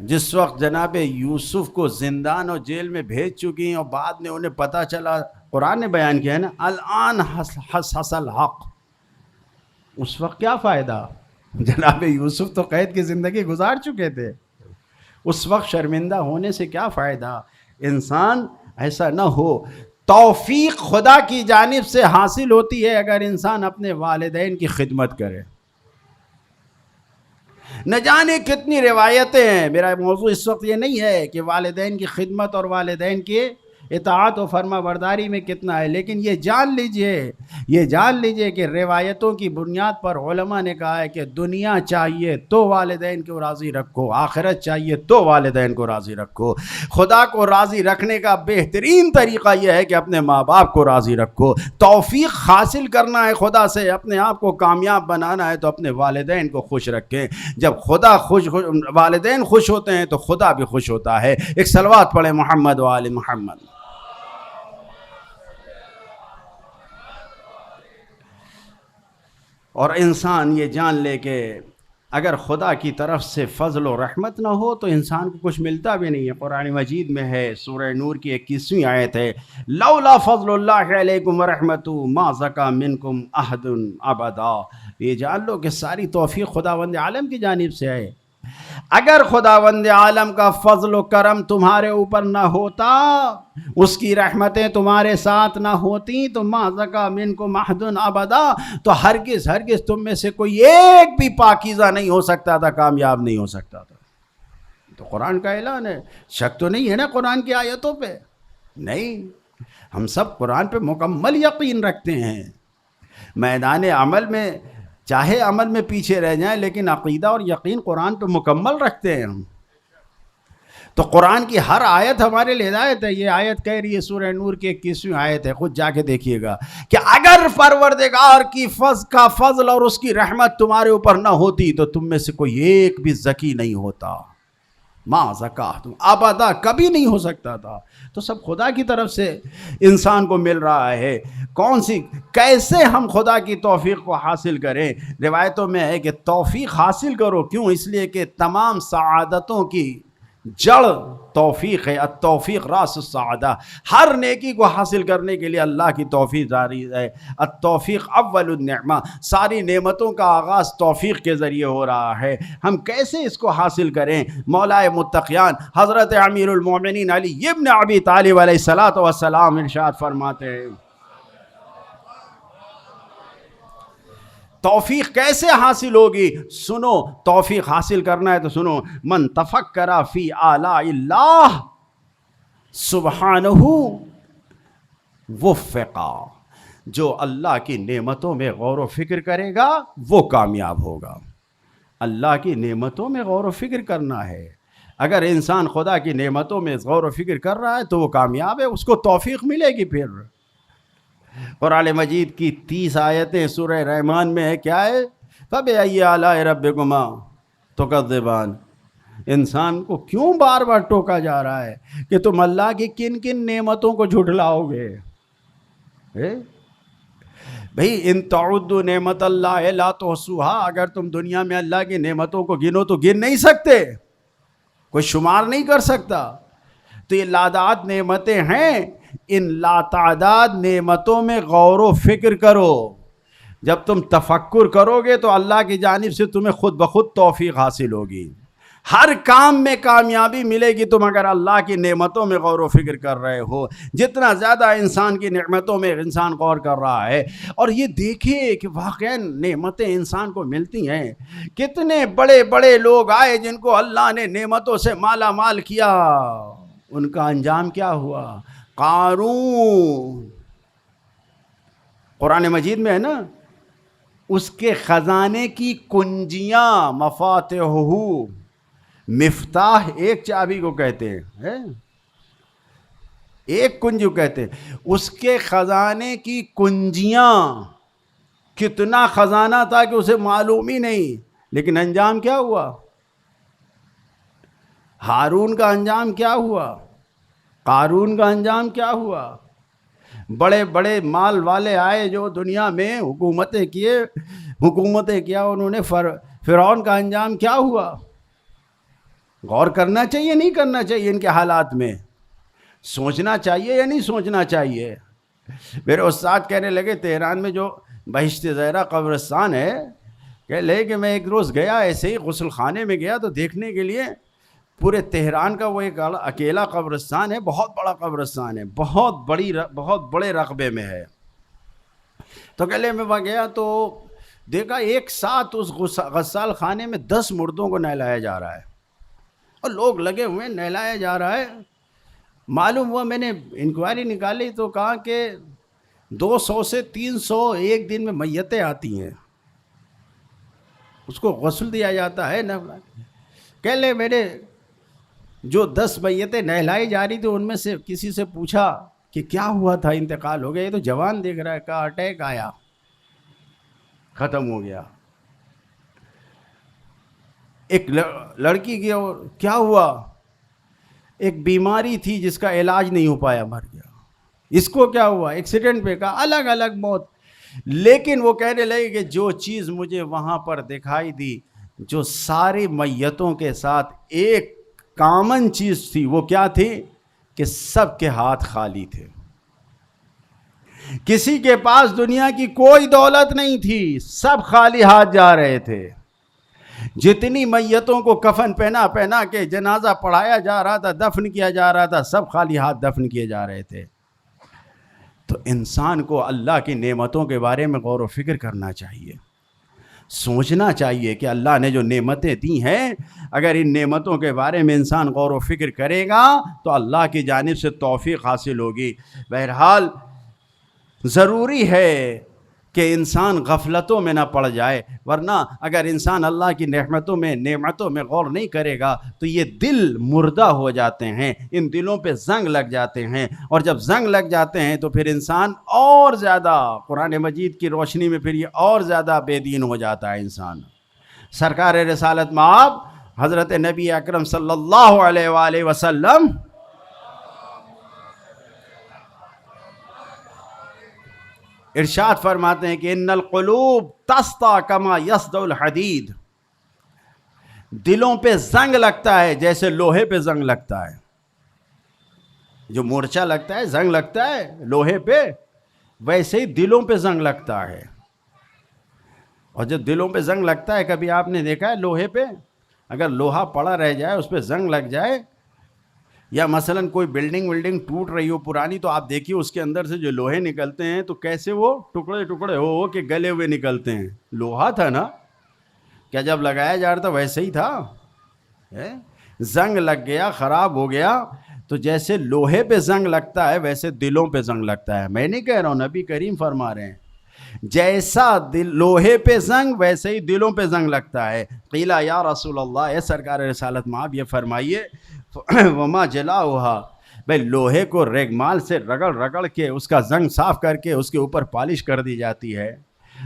[SPEAKER 1] جس وقت جناب یوسف کو زندان اور جیل میں بھیج چکی ہیں اور بعد میں انہیں پتہ چلا، قرآن نے بیان کیا ہے نا، الان حصل الحق، اس وقت کیا فائدہ؟ جناب یوسف تو قید کی زندگی گزار چکے تھے، اس وقت شرمندہ ہونے سے کیا فائدہ؟ انسان ایسا نہ ہو۔ توفیق خدا کی جانب سے حاصل ہوتی ہے اگر انسان اپنے والدین کی خدمت کرے۔ نہ جانے کتنی روایتیں ہیں، میرا موضوع اس وقت یہ نہیں ہے کہ والدین کی خدمت اور والدین کی اطاعت و فرما برداری میں کتنا ہے، لیکن یہ جان لیجئے کہ روایتوں کی بنیاد پر علماء نے کہا ہے کہ دنیا چاہیے تو والدین کو راضی رکھو، آخرت چاہیے تو والدین کو راضی رکھو۔ خدا کو راضی رکھنے کا بہترین طریقہ یہ ہے کہ اپنے ماں باپ کو راضی رکھو۔ توفیق حاصل کرنا ہے خدا سے، اپنے آپ کو کامیاب بنانا ہے تو اپنے والدین کو خوش رکھیں۔ جب خدا والدین خوش ہوتے ہیں تو خدا بھی خوش ہوتا ہے۔ ایک صلوات پڑھیں محمد و آل محمد۔ اور انسان یہ جان لے کہ اگر خدا کی طرف سے فضل و رحمت نہ ہو تو انسان کو کچھ ملتا بھی نہیں ہے۔ قرآن مجید میں ہے، سورہ نور کی 21ویں آیت ہے، لولا فضل اللہ علیکم ورحمتہ ما زکا منکم احد ابدا۔ یہ جان لو کہ ساری توفیق خداوند عالم کی جانب سے ہے۔ اگر خداوند عالم کا فضل و کرم تمہارے اوپر نہ ہوتا، اس کی رحمتیں تمہارے ساتھ نہ ہوتی تو ما زکا منکم احد ابدا، تو ہرگز تم میں سے کوئی ایک بھی پاکیزہ نہیں ہو سکتا تھا، کامیاب نہیں ہو سکتا تھا۔ تو قرآن کا اعلان ہے، شک تو نہیں ہے نا قرآن کی آیتوں پہ؟ نہیں، ہم سب قرآن پہ مکمل یقین رکھتے ہیں۔ میدان عمل میں چاہے عمل میں پیچھے رہ جائیں لیکن عقیدہ اور یقین قرآن پہ مکمل رکھتے ہیں ہم۔ تو قرآن کی ہر آیت ہمارے لیے ہدایت ہے۔ یہ آیت کہہ رہی ہے، سورہ نور کی 21ویں آیت ہے، خود جا کے دیکھیے گا کہ اگر پروردگار کی فضل اور اس کی رحمت تمہارے اوپر نہ ہوتی تو تم میں سے کوئی ایک بھی ذکی نہیں ہوتا، ما زکا، تم ابدا کبھی نہیں ہو سکتا تھا۔ تو سب خدا کی طرف سے انسان کو مل رہا ہے۔ کیسے ہم خدا کی توفیق کو حاصل کریں؟ روایتوں میں ہے کہ توفیق حاصل کرو، کیوں؟ اس لیے کہ تمام سعادتوں کی جڑ توفیق ہے، التوفیق راس السعادہ۔ ہر نیکی کو حاصل کرنے کے لیے اللہ کی توفیق جاری ہے۔ التوفیق اول النعمہ، ساری نعمتوں کا آغاز توفیق کے ذریعے ہو رہا ہے۔ ہم کیسے اس کو حاصل کریں؟ مولا متقیان حضرت امیر المومنین علی ابن ابی طالب علیہ السلام ارشاد فرماتے ہیں، توفیق کیسے حاصل ہوگی؟ سنو، توفیق حاصل کرنا ہے تو سنو، من تفکر فی آلاء اللہ سبحانہ وفقا، جو اللہ کی نعمتوں میں غور و فکر کرے گا وہ کامیاب ہوگا۔ اللہ کی نعمتوں میں غور و فکر کرنا ہے۔ اگر انسان خدا کی نعمتوں میں غور و فکر کر رہا ہے تو وہ کامیاب ہے، اس کو توفیق ملے گی۔ پھر قرآن مجید کی 30 آیتیں سورہ رحمان میں ہے، کیا ہے؟ فَبِأَيِّ آلَاءِ رَبِّكُمَا تُكَذِّبَانِ۔ انسان کو کیوں بار بار ٹوکا جا رہا ہے کہ تم اللہ کی کن کن نعمتوں کو جھٹلاؤ گے؟ بھئی ان تعدوا نعمت اللہ لا تحصوها، اگر تم دنیا میں اللہ کی نعمتوں کو گنو تو گن نہیں سکتے، کوئی شمار نہیں کر سکتا۔ تو یہ لادعات نعمتیں ہیں، ان لاتعداد نعمتوں میں غور و فکر کرو. جب تم تفکر کرو گے تو اللہ کی جانب سے تمہیں خود بخود توفیق حاصل ہوگی. ہر کام میں کامیابی ملے گی تم اگر اللہ کی نعمتوں میں غور و فکر کر رہے ہو. جتنا زیادہ انسان کی نعمتوں میں انسان غور کر رہا ہے، اور یہ دیکھیے کہ واقعاً نعمتیں انسان کو ملتی ہیں. کتنے بڑے بڑے لوگ آئے جن کو اللہ نے نعمتوں سے مالا مال کیا، ان کا انجام کیا ہوا؟ قارون، قرآن مجید میں ہے نا، اس کے خزانے کی کنجیاں، مفاتحہ، مفتاح ایک چابی کو کہتے ہیں، ایک کنجی کو کہتے ہیں. اس کے خزانے کی کنجیاں، کتنا خزانہ تھا کہ اسے معلوم ہی نہیں. لیکن انجام کیا ہوا؟ ہارون کا انجام کیا ہوا؟ قارون کا انجام کیا ہوا؟ بڑے بڑے مال والے آئے جو دنیا میں حکومتیں کیا، انہوں نے فرعون کا انجام کیا ہوا؟ غور کرنا چاہیے نہیں کرنا چاہیے ان کے حالات میں؟ سوچنا چاہیے یا نہیں سوچنا چاہیے؟ میرے استاد کہنے لگے تہران میں جو بہشت زہرا قبرستان ہے، کہہ لے کہ میں ایک روز گیا ایسے ہی غسل خانے میں گیا تو دیکھنے کے لیے پورے تہران کا وہ ایک اکیلا قبرستان ہے، بہت بڑا قبرستان ہے، بہت بڑے رقبے میں ہے. تو کہہ لے میں وہاں گیا تو دیکھا ایک ساتھ اس غسال خانے میں 10 مردوں کو نہلایا جا رہا ہے، اور لوگ لگے ہوئے نہلایا جا رہا ہے. معلوم ہوا، میں نے انکوائری نکالی تو کہا کہ 200 سے 300 ایک دن میں میتیں آتی ہیں، اس کو غسل دیا جاتا ہے. کہہ لے میرے جو 10 میتیں نہلائی جا رہی تھی ان میں سے کسی سے پوچھا کہ کیا ہوا تھا، انتقال ہو گیا؟ یہ تو جوان دیکھ رہا ہے. کہا اٹیک آیا، ختم ہو گیا. ایک لڑکی کی کیا ہوا؟ ایک بیماری تھی جس کا علاج نہیں ہو پایا، مر گیا. اس کو کیا ہوا؟ ایکسیڈنٹ پہ. کہا الگ الگ موت. لیکن وہ کہنے لگے کہ جو چیز مجھے وہاں پر دکھائی دی، جو ساری میتوں کے ساتھ ایک کامن چیز تھی، وہ کیا تھی؟ کہ سب کے ہاتھ خالی تھے. کسی کے پاس دنیا کی کوئی دولت نہیں تھی، سب خالی ہاتھ جا رہے تھے. جتنی میتوں کو کفن پہنا کے جنازہ پڑھایا جا رہا تھا، دفن کیا جا رہا تھا، سب خالی ہاتھ دفن کیے جا رہے تھے. تو انسان کو اللہ کی نعمتوں کے بارے میں غور و فکر کرنا چاہیے، سوچنا چاہیے کہ اللہ نے جو نعمتیں دی ہیں، اگر ان نعمتوں کے بارے میں انسان غور و فکر کرے گا تو اللہ کی جانب سے توفیق حاصل ہوگی. بہرحال ضروری ہے کہ انسان غفلتوں میں نہ پڑ جائے، ورنہ اگر انسان اللہ کی نعمتوں میں غور نہیں کرے گا تو یہ دل مردہ ہو جاتے ہیں، ان دلوں پہ زنگ لگ جاتے ہیں، اور جب زنگ لگ جاتے ہیں تو پھر انسان اور زیادہ قرآن مجید کی روشنی میں پھر یہ اور زیادہ بے دین ہو جاتا ہے انسان. سرکار رسالت مآب حضرت نبی اکرم صلی اللہ علیہ وآلہ وسلم ارشاد فرماتے ہیں کہ ان القلوب تسطا کما یسطا الحدید، دلوں پہ زنگ لگتا ہے جیسے لوہے پہ زنگ لگتا ہے. جو مورچہ لگتا ہے، زنگ لگتا ہے لوہے پہ، ویسے ہی دلوں پہ زنگ لگتا ہے. اور جب دلوں پہ زنگ لگتا ہے، کبھی آپ نے دیکھا ہے لوہے پہ اگر لوہا پڑا رہ جائے، اس پہ زنگ لگ جائے، یا مثلا کوئی بلڈنگ ٹوٹ رہی ہو پرانی، تو آپ دیکھیے اس کے اندر سے جو لوہے نکلتے ہیں تو کیسے وہ ٹکڑے ہو کے گلے ہوئے نکلتے ہیں. لوہا تھا نا، کیا جب لگایا جا رہا تھا ویسے ہی تھا؟ زنگ لگ گیا، خراب ہو گیا. تو جیسے لوہے پہ زنگ لگتا ہے ویسے دلوں پہ زنگ لگتا ہے. میں نہیں کہہ رہا ہوں، نبی کریم فرما رہے ہیں جیسا لوہے پہ زنگ ویسے ہی دلوں پہ زنگ لگتا ہے. قیلا یا رسول اللہ، اے سرکار رسالت مآب یہ فرمائیے وما جلاؤہا، بھائی لوہے کو ریگمال سے رگڑ کے اس کا زنگ صاف کر کے اس کے اوپر پالش کر دی جاتی ہے.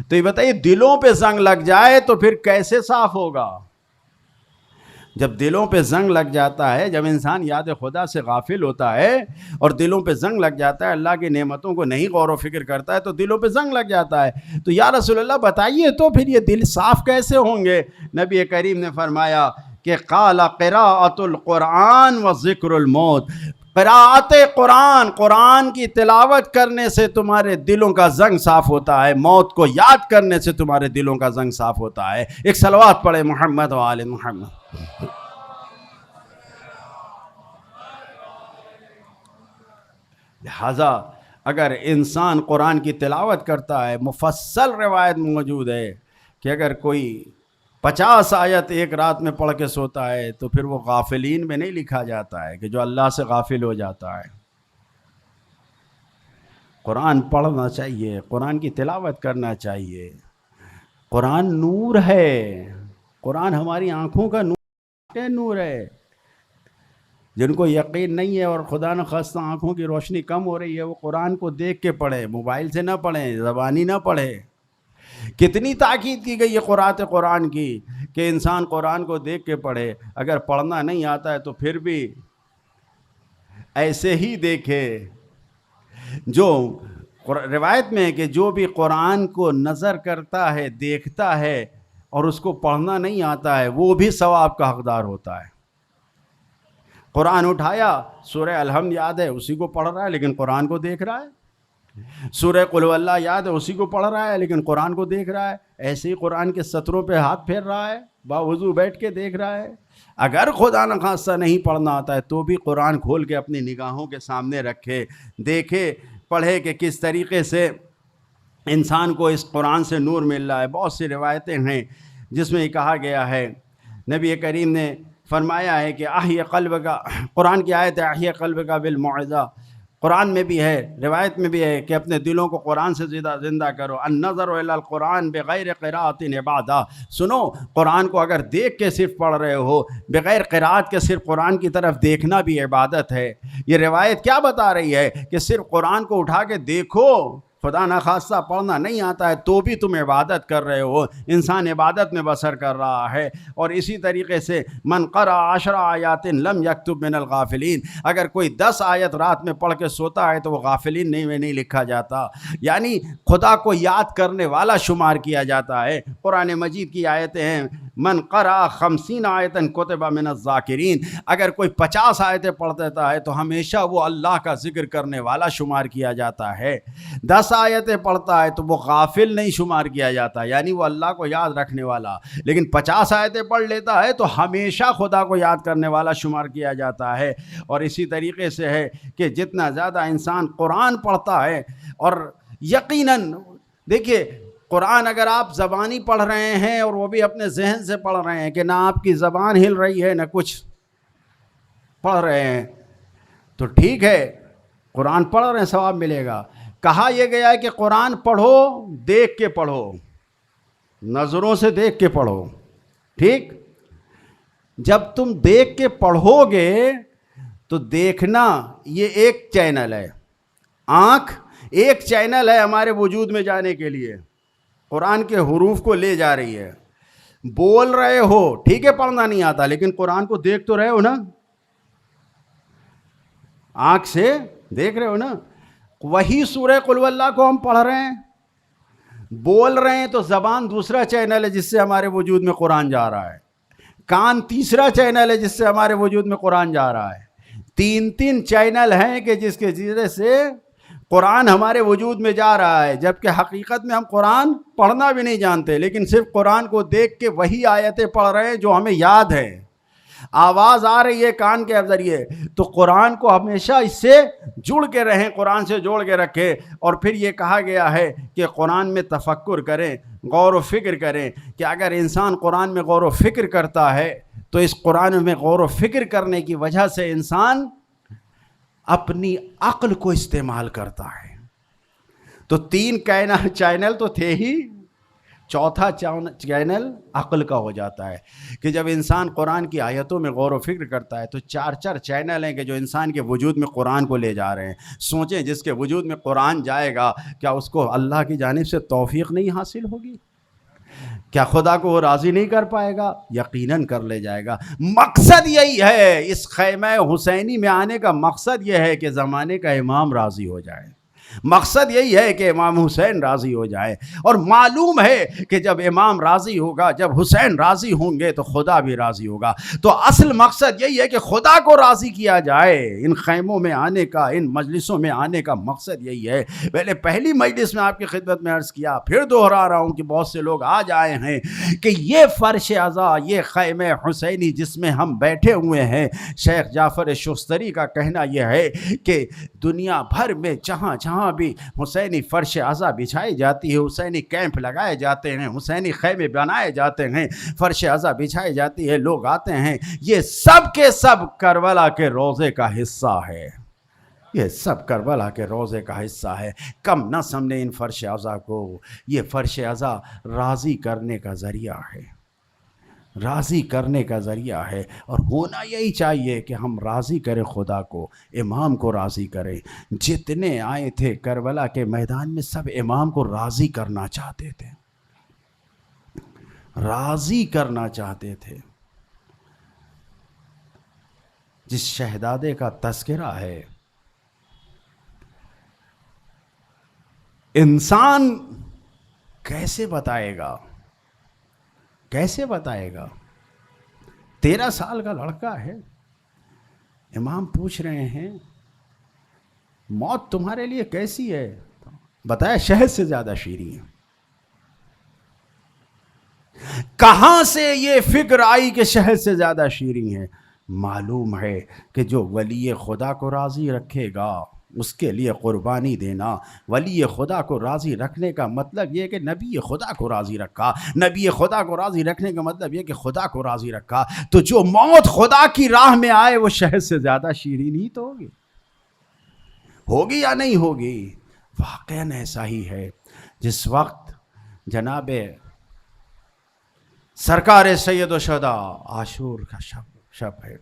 [SPEAKER 1] تو یہ بتائیے دلوں پہ زنگ لگ جائے تو پھر کیسے صاف ہوگا؟ جب دلوں پہ زنگ لگ جاتا ہے، جب انسان یاد خدا سے غافل ہوتا ہے اور دلوں پہ زنگ لگ جاتا ہے، اللہ کی نعمتوں کو نہیں غور و فکر کرتا ہے تو دلوں پہ زنگ لگ جاتا ہے. تو یا رسول اللہ بتائیے تو پھر یہ دل صاف کیسے ہوں گے؟ نبی کریم نے فرمایا کہ قال قراءۃ القرآن و ذکر الموت، قراءت قرآن، قرآن کی تلاوت کرنے سے تمہارے دلوں کا زنگ صاف ہوتا ہے، موت کو یاد کرنے سے تمہارے دلوں کا زنگ صاف ہوتا ہے۔ ایک صلوات پڑھے محمد و آل محمد۔ لہذا اگر انسان قرآن کی تلاوت کرتا ہے، مفصل روایت موجود ہے کہ اگر کوئی 50 آیت ایک رات میں پڑھ کے سوتا ہے تو پھر وہ غافلین میں نہیں لکھا جاتا ہے کہ جو اللہ سے غافل ہو جاتا ہے۔ قرآن پڑھنا چاہیے، قرآن کی تلاوت کرنا چاہیے۔ قرآن نور ہے، قرآن ہماری آنکھوں کا نور ہے۔ جن کو یقین نہیں ہے اور خدا نخواستہ آنکھوں کی روشنی کم ہو رہی ہے، وہ قرآن کو دیکھ کے پڑھے، موبائل سے نہ پڑھیں، زبانی نہ پڑھے۔ کتنی تاکید کی گئی ہے قرأت قرآن کی کہ انسان قرآن کو دیکھ کے پڑھے۔ اگر پڑھنا نہیں آتا ہے تو پھر بھی ایسے ہی دیکھے۔ جو روایت میں ہے کہ جو بھی قرآن کو نظر کرتا ہے، دیکھتا ہے اور اس کو پڑھنا نہیں آتا ہے، وہ بھی ثواب کا حقدار ہوتا ہے۔ قرآن اٹھایا، سورہ الحمد یاد ہے، اسی کو پڑھ رہا ہے لیکن قرآن کو دیکھ رہا ہے۔ سورہ قل اللہ یاد ہے، اسی کو پڑھ رہا ہے لیکن قرآن کو دیکھ رہا ہے۔ ایسے ہی قرآن کے سطروں پہ ہاتھ پھیر رہا ہے، باوضو بیٹھ کے دیکھ رہا ہے۔ اگر خدا نخواستہ نہیں پڑھنا آتا ہے تو بھی قرآن کھول کے اپنی نگاہوں کے سامنے رکھے، دیکھے، پڑھے کہ کس طریقے سے انسان کو اس قرآن سے نور مل رہا ہے۔ بہت سی روایتیں ہیں جس میں یہ کہا گیا ہے، نبی کریم نے فرمایا ہے کہ احی قلب کا، قرآن کی آیت ہے احی قلب کا بالموعظہ، قرآن میں بھی ہے، روایت میں بھی ہے کہ اپنے دلوں کو قرآن سے زندہ کرو۔ النظر الی القرآن بغیر قراءۃ عبادہ، سنو قرآن کو اگر دیکھ کے صرف پڑھ رہے ہو، بغیر قراءت کے صرف قرآن کی طرف دیکھنا بھی عبادت ہے۔ یہ روایت کیا بتا رہی ہے کہ صرف قرآن کو اٹھا کے دیکھو، خدا نخواستہ پڑھنا نہیں آتا ہے تو بھی تم عبادت کر رہے ہو، انسان عبادت میں بسر کر رہا ہے۔ اور اسی طریقے سے من قرأ 10 آیات لم یکتب من الغافلین، اگر کوئی 10 آیت رات میں پڑھ کے سوتا ہے تو وہ غافلین میں نہیں لکھا جاتا، یعنی خدا کو یاد کرنے والا شمار کیا جاتا ہے۔ قرآن مجید کی آیتیں ہیں، من قرأ 50 آیتا کتب من الذاکرین، اگر کوئی 50 آیتیں پڑھ دیتا ہے تو ہمیشہ وہ اللہ کا ذکر کرنے والا شمار کیا جاتا ہے۔ 10 آیتیں پڑھتا ہے تو وہ غافل نہیں شمار کیا جاتا، یعنی وہ اللہ کو یاد رکھنے والا، لیکن 50 آیتیں پڑھ لیتا ہے تو ہمیشہ خدا کو یاد کرنے والا شمار کیا جاتا ہے۔ اور اسی طریقے سے ہے کہ جتنا زیادہ انسان قرآن پڑھتا ہے، اور یقیناً دیکھیے قرآن اگر آپ زبانی پڑھ رہے ہیں اور وہ بھی اپنے ذہن سے پڑھ رہے ہیں کہ نہ آپ کی زبان ہل رہی ہے نہ کچھ پڑھ رہے ہیں تو ٹھیک ہے، قرآن پڑھ رہے ہیں ثواب ملے گا۔ کہا یہ گیا ہے کہ قرآن پڑھو، دیکھ کے پڑھو، نظروں سے دیکھ کے پڑھو، ٹھیک؟ جب تم دیکھ کے پڑھو گے تو دیکھنا یہ ایک چینل ہے، آنکھ ایک چینل ہے ہمارے وجود میں جانے کے لیے، قرآن کے حروف کو لے جا رہی ہے۔ بول رہے ہو ٹھیک ہے، پڑھنا نہیں آتا لیکن قرآن کو دیکھ تو رہے ہو نا، آنکھ سے دیکھ رہے ہو نا۔ وہی سورہ قل اللہ کو ہم پڑھ رہے ہیں، بول رہے ہیں تو زبان دوسرا چینل ہے جس سے ہمارے وجود میں قرآن جا رہا ہے، کان تیسرا چینل ہے جس سے ہمارے وجود میں قرآن جا رہا ہے۔ 3 چینل ہیں کہ جس کے ذریعے سے قرآن ہمارے وجود میں جا رہا ہے، جبکہ حقیقت میں ہم قرآن پڑھنا بھی نہیں جانتے لیکن صرف قرآن کو دیکھ کے وہی آیتیں پڑھ رہے ہیں جو ہمیں یاد ہے، آواز آ رہی ہے کان کے ذریعے۔ تو قرآن کو ہمیشہ اس سے جڑ کے رہیں، قرآن سے جوڑ کے رکھیں۔ اور پھر یہ کہا گیا ہے کہ قرآن میں تفکر کریں، غور و فکر کریں، کہ اگر انسان قرآن میں غور و فکر کرتا ہے تو اس قرآن میں غور و فکر کرنے کی وجہ سے انسان اپنی عقل کو استعمال کرتا ہے۔ تو 3 چینل تو تھے ہی، چوتھا چینل عقل کا ہو جاتا ہے کہ جب انسان قرآن کی آیتوں میں غور و فکر کرتا ہے تو 4 چینل ہیں کہ جو انسان کے وجود میں قرآن کو لے جا رہے ہیں۔ سوچیں جس کے وجود میں قرآن جائے گا کیا اس کو اللہ کی جانب سے توفیق نہیں حاصل ہوگی؟ کیا خدا کو وہ راضی نہیں کر پائے گا؟ یقیناً کر لے جائے گا۔ مقصد یہی ہے، اس خیمہ حسینی میں آنے کا مقصد یہ ہے کہ زمانے کا امام راضی ہو جائے، مقصد یہی ہے کہ امام حسین راضی ہو جائے، اور معلوم ہے کہ جب امام راضی ہوگا، جب حسین راضی ہوں گے تو خدا بھی راضی ہوگا۔ تو اصل مقصد یہی ہے کہ خدا کو راضی کیا جائے۔ ان خیموں میں آنے کا، ان مجلسوں میں آنے کا مقصد یہی ہے۔ پہلے پہلی مجلس میں آپ کی خدمت میں عرض کیا، پھر دوہرا رہا ہوں کہ بہت سے لوگ آج آئے ہیں کہ یہ فرش عزا، یہ خیمہ حسینی جس میں ہم بیٹھے ہوئے ہیں، شیخ جعفر شستری کا کہنا یہ ہے کہ دنیا بھر میں جہاں جہاں بھی حسینی فرش عزا بچھائی جاتی ہے، حسینی کیمپ لگائے جاتے ہیں، حسینی خیمے بنائے جاتے ہیں، فرش عزا بچھائی جاتی ہے، لوگ آتے ہیں، یہ سب کے سب کربلا کے روضے کا حصہ ہے۔ یہ سب کربلا کے روضے کا حصہ ہے۔ کم نہ سمجھیں ان فرش عزا کو، یہ فرش عزا راضی کرنے کا ذریعہ ہے، راضی کرنے کا ذریعہ ہے، اور ہونا یہی چاہیے کہ ہم راضی کریں خدا کو، امام کو راضی کریں۔ جتنے آئے تھے کربلا کے میدان میں سب امام کو راضی کرنا چاہتے تھے، راضی کرنا چاہتے تھے۔ جس شہزادے کا تذکرہ ہے، انسان کیسے بتائے گا، کیسے بتائے گا؟ 13 سال کا لڑکا ہے، امام پوچھ رہے ہیں موت تمہارے لیے کیسی ہے؟ بتایا شہد سے زیادہ شیریں ہے۔ کہاں سے یہ فکر آئی کہ شہد سے زیادہ شیریں ہے؟ معلوم ہے کہ جو ولی خدا کو راضی رکھے گا اس کے لیے قربانی دینا۔ ولی خدا کو راضی رکھنے کا مطلب یہ کہ نبی خدا کو راضی رکھا، نبی خدا کو راضی رکھنے کا مطلب یہ کہ خدا کو راضی رکھا۔ تو جو موت خدا کی راہ میں آئے وہ شہد سے زیادہ شیریں ہی تو ہوگی، ہوگی یا نہیں ہوگی؟ واقعاً ایسا ہی ہے۔ جس وقت جناب سرکار سید الشہداء عاشور کا شب ہے،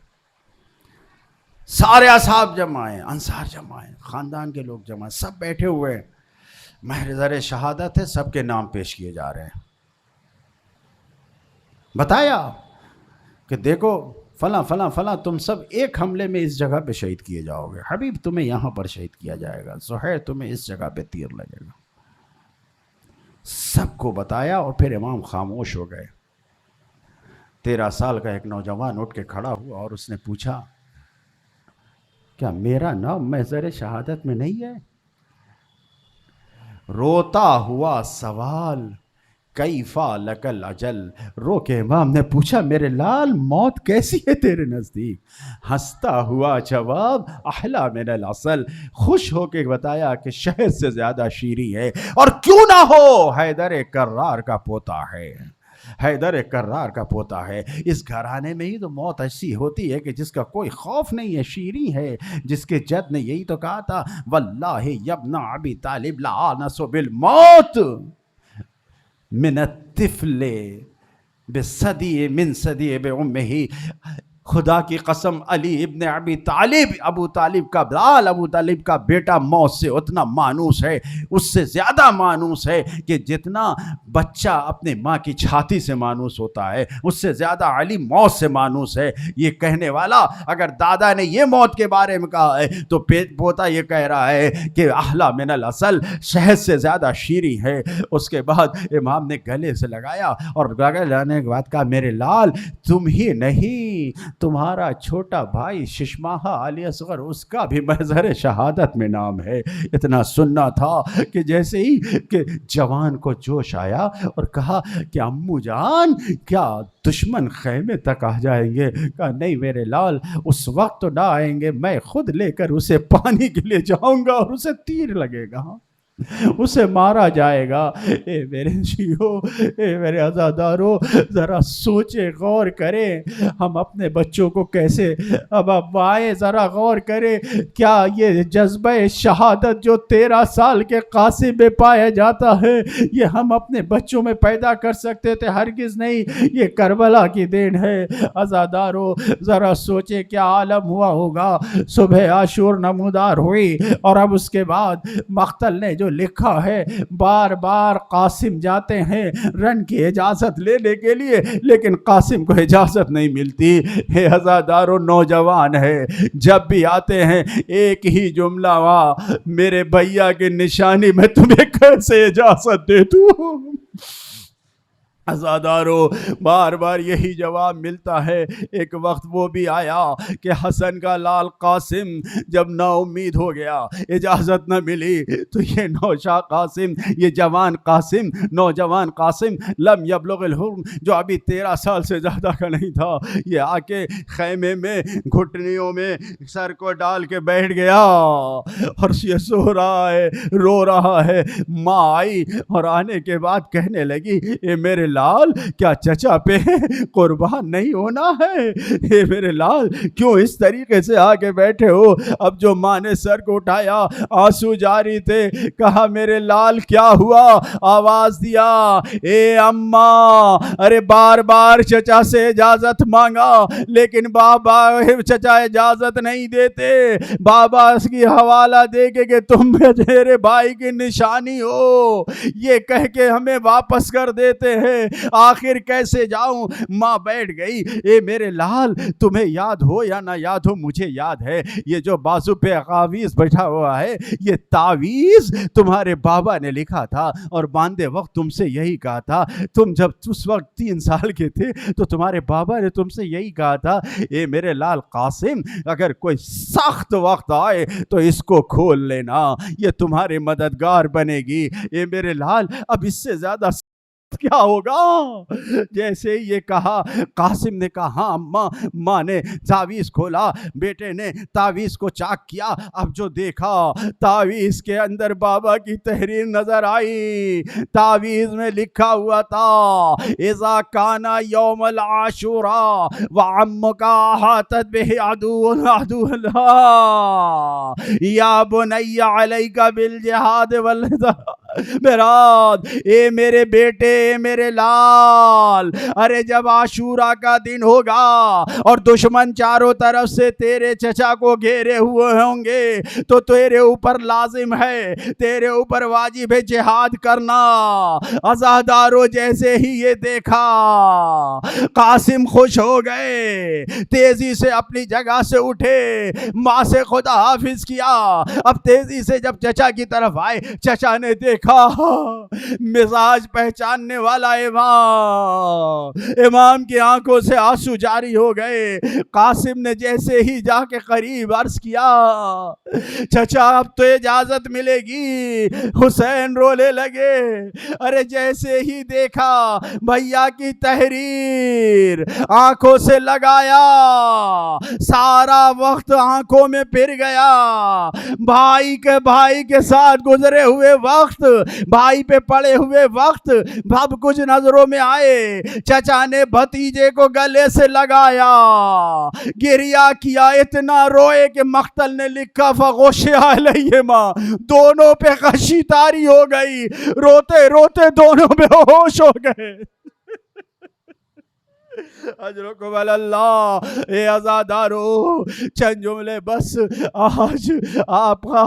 [SPEAKER 1] سارے اصحاب جمع ہیں، انصار جمع ہیں، خاندان کے لوگ جمع ہیں، سب بیٹھے ہوئے ہیں، محضر شہادت ہے، سب کے نام پیش کیے جا رہے ہیں۔ بتایا کہ دیکھو فلاں فلاں فلاں تم سب ایک حملے میں اس جگہ پہ شہید کیے جاؤ گے، حبیب تمہیں یہاں پر شہید کیا جائے گا، زہیر تمہیں اس جگہ پہ تیر لگے گا۔ سب کو بتایا اور پھر امام خاموش ہو گئے۔ 13 سال کا ایک نوجوان اٹھ کے کھڑا ہوا اور اس نے پوچھا کیا میرا نام محضر شہادت میں نہیں ہے؟ روتا ہوا سوال کیفا لکل اجل، رو کے امام نے پوچھا میرے لال موت کیسی ہے تیرے نزدیک؟ ہنستا ہوا جواب احلا من العسل، خوش ہو کے بتایا کہ شہد سے زیادہ شیریں ہے، اور کیوں نہ ہو، حیدر کرار کا پوتا ہے، حیدر کرار کا پوتا ہے۔ اس گھرانے میں ہی تو موت ایسی ہوتی ہے کہ جس کا کوئی خوف نہیں ہے، شیریں ہے، جس کے جد نے یہی تو کہا تھا واللہ یبن ابی طالب لا آنس بالموت من الطفل بصدی من صدی بامہ، خدا کی قسم علی ابن ابی طالب، ابو طالب کا لال، ابو طالب کا بیٹا موت سے اتنا مانوس ہے، اس سے زیادہ مانوس ہے کہ جتنا بچہ اپنے ماں کی چھاتی سے مانوس ہوتا ہے، اس سے زیادہ علی موت سے مانوس ہے۔ یہ کہنے والا اگر دادا نے یہ موت کے بارے میں کہا ہے تو پوتا یہ کہہ رہا ہے کہ احلا من العسل، شہد سے زیادہ شیریں ہے۔ اس کے بعد امام نے گلے سے لگایا اور گلے لانے کے بعد کہا میرے لال تم ہی نہیں، تمہارا چھوٹا بھائی ششماہا علی اصغر، اس کا بھی محضر شہادت میں نام ہے۔ اتنا سننا تھا کہ جیسے ہی کہ جوان کو جوش آیا اور کہا کہ امو جان کیا دشمن خیمے تک آ جائیں گے؟ کہا نہیں میرے لال، اس وقت تو نہ آئیں گے، میں خود لے کر اسے پانی کے لیے جاؤں گا اور اسے تیر لگے گا، اسے مارا جائے گا۔ اے میرے جیو، اے میرے عزادارو، ذرا سوچے غور کریں ہم اپنے بچوں کو کیسے، اب آئے ذرا غور کریں، کیا یہ جذبہ شہادت جو 13 سال کے قاسم میں پایا جاتا ہے یہ ہم اپنے بچوں میں پیدا کر سکتے تھے؟ ہرگز نہیں، یہ کربلا کی دین ہے۔ عزادارو ذرا سوچے کیا عالم ہوا ہوگا۔ صبح عاشور نمودار ہوئی اور اب اس کے بعد مقتل نے
[SPEAKER 2] جو لکھا ہے بار بار قاسم جاتے ہیں رن کی اجازت لینے کے لیے لیکن قاسم کو اجازت نہیں ملتی. ہے عزادارو نوجوان ہے جب بھی آتے ہیں ایک ہی جملہ میرے بھیا کی نشانی میں تمہیں کیسے اجازت دے دوں. عزادارو بار بار یہی جواب ملتا ہے. ایک وقت وہ بھی آیا کہ حسن کا لال قاسم جب نا امید ہو گیا اجازت نہ ملی تو یہ نوشا قاسم یہ نوجوان قاسم لم یبلغ الحلم جو ابھی 13 سال سے زیادہ کا نہیں تھا یہ آ کے خیمے میں گھٹنیوں میں سر کو ڈال کے بیٹھ گیا اور یہ سو رہا ہے رو رہا ہے. ماں آئی اور آنے کے بعد کہنے لگی اے میرے لال کیا چچا پہ قربان نہیں ہونا ہے؟ اے میرے لال کیوں اس طریقے سے آگے بیٹھے ہو؟ اب جو ماں نے سر کو اٹھایا آنسو جاری تھے. کہا میرے لال کیا ہوا؟ آواز دیا اے اماں ارے بار بار چچا سے اجازت مانگا لیکن بابا چچا اجازت نہیں دیتے. بابا اس کی حوالہ دے کے کہ تم میرے بھائی کی نشانی ہو یہ کہہ کے ہمیں واپس کر دیتے ہیں. آخر کیسے جاؤں؟ ماں بیٹھ گئی. اے میرے لال تمہیں یاد ہو یا نہ یاد ہو مجھے یاد ہے یہ جو بازو پہ تعویذ بیٹھا ہوا ہے یہ تعویذ تمہارے بابا نے لکھا تھا اور باندھے وقت تم سے یہی کہا تھا. تم جب اس وقت 3 سال کے تھے تو تمہارے بابا نے تم سے یہی کہا تھا اے میرے لال قاسم اگر کوئی سخت وقت آئے تو اس کو کھول لینا یہ تمہارے مددگار بنے گی. اے میرے لال اب اس سے زیادہ کیا ہوگا؟ جیسے یہ کہا قاسم نے کہا ہاں اماں. ماں نے تعویذ کھولا بیٹے نے تعویذ کو چاک کیا. اب جو دیکھا تعویذ کے اندر بابا کی تحریر نظر آئی. تعویذ میں لکھا ہوا تھا اذا کان یوم العاشوراء وعمک احاطت به عدو یا بنی علیک بالجہاد میراد. اے میرے بیٹے اے میرے لال ارے جب عاشورہ کا دن ہوگا اور دشمن چاروں طرف سے تیرے چچا کو گھیرے ہوئے ہوں گے تو تیرے اوپر لازم ہے تیرے اوپر واجب ہے جہاد کرنا. عزادارو جیسے ہی یہ دیکھا قاسم خوش ہو گئے تیزی سے اپنی جگہ سے اٹھے ماں سے خدا حافظ کیا. اب تیزی سے جب چچا کی طرف آئے چچا نے دیکھا مزاج پہچاننے والا امام کی آنکھوں سے آنسو جاری ہو گئے. قاسم نے جیسے ہی جا کے قریب عرض کیا چچا اب تو اجازت ملے گی. حسین رونے لگے. ارے جیسے ہی دیکھا بھیا کی تحریر آنکھوں سے لگایا سارا وقت آنکھوں میں پھر گیا. بھائی کے ساتھ گزرے ہوئے وقت بھائی پہ پڑے ہوئے وقت اب کچھ نظروں میں آئے. چچا نے بھتیجے کو گلے سے لگایا گریا کیا اتنا روئے کہ مقتل نے لکھا فغشی علیہما دونوں پہ غشی طاری ہو گئی. روتے روتے دونوں بے ہوش ہو گئے. اجرکم اللہ. اے عزادارو چند جملے بس آج آپ کا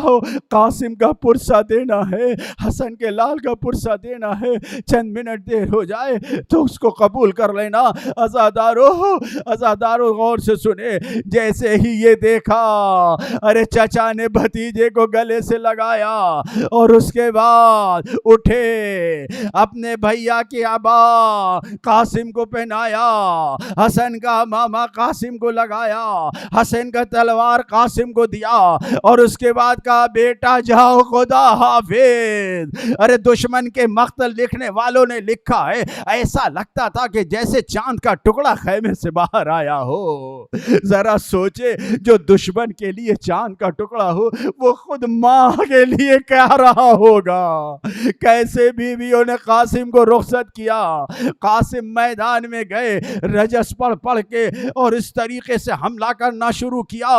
[SPEAKER 2] قاسم کا پرسہ دینا ہے حسن کے لال کا پرسہ دینا ہے. چند منٹ دیر ہو جائے تو اس کو قبول کر لینا. عزادارو غور سے سنے. جیسے ہی یہ دیکھا ارے چچا نے بھتیجے کو گلے سے لگایا اور اس کے بعد اٹھے اپنے بھیا کے ابا قاسم کو پہنایا حسن کا ماما قاسم کو لگایا حسن کا تلوار قاسم کو دیا اور اس کے بعد کہا بیٹا جاؤ خدا حافظ. ارے دشمن کے مقتل لکھنے والوں نے لکھا ہے ایسا لگتا تھا کہ جیسے چاند کا ٹکڑا خیمے سے باہر آیا ہو. ذرا سوچے جو دشمن کے لیے چاند کا ٹکڑا ہو وہ خود ماں کے لیے کہہ رہا ہوگا. کیسے بیویوں نے قاسم کو رخصت کیا. قاسم میدان میں گئے رجس پڑھ پڑھ کے اور اس طریقے سے حملہ کرنا شروع کیا.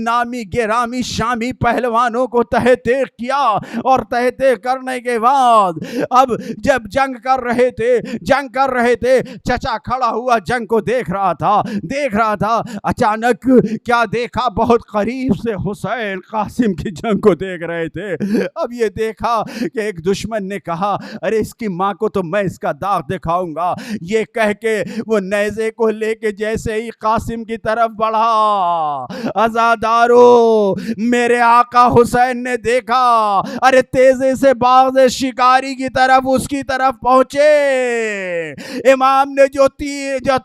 [SPEAKER 2] نامی گرامی شامی پہلوانوں کو تحت کیا اور تحت کرنے کے بعد اب جب جنگ کر رہے تھے چچا کھڑا ہوا جنگ کو دیکھ رہا تھا. اچانک کیا دیکھا؟ بہت قریب سے حسین قاسم کی جنگ کو دیکھ رہے تھے. اب یہ دیکھا کہ ایک دشمن نے کہا ارے اس کی ماں کو تو میں اس کا داغ دکھاؤں گا. یہ کہہ کے وہ نیزے کو لے کے جیسے ہی قاسم کی طرف بڑھا، عزادارو میرے آقا حسین نے دیکھا، ارے تیزی سے باغ شکاری کی طرف اس کی طرف پہنچے. امام نے جو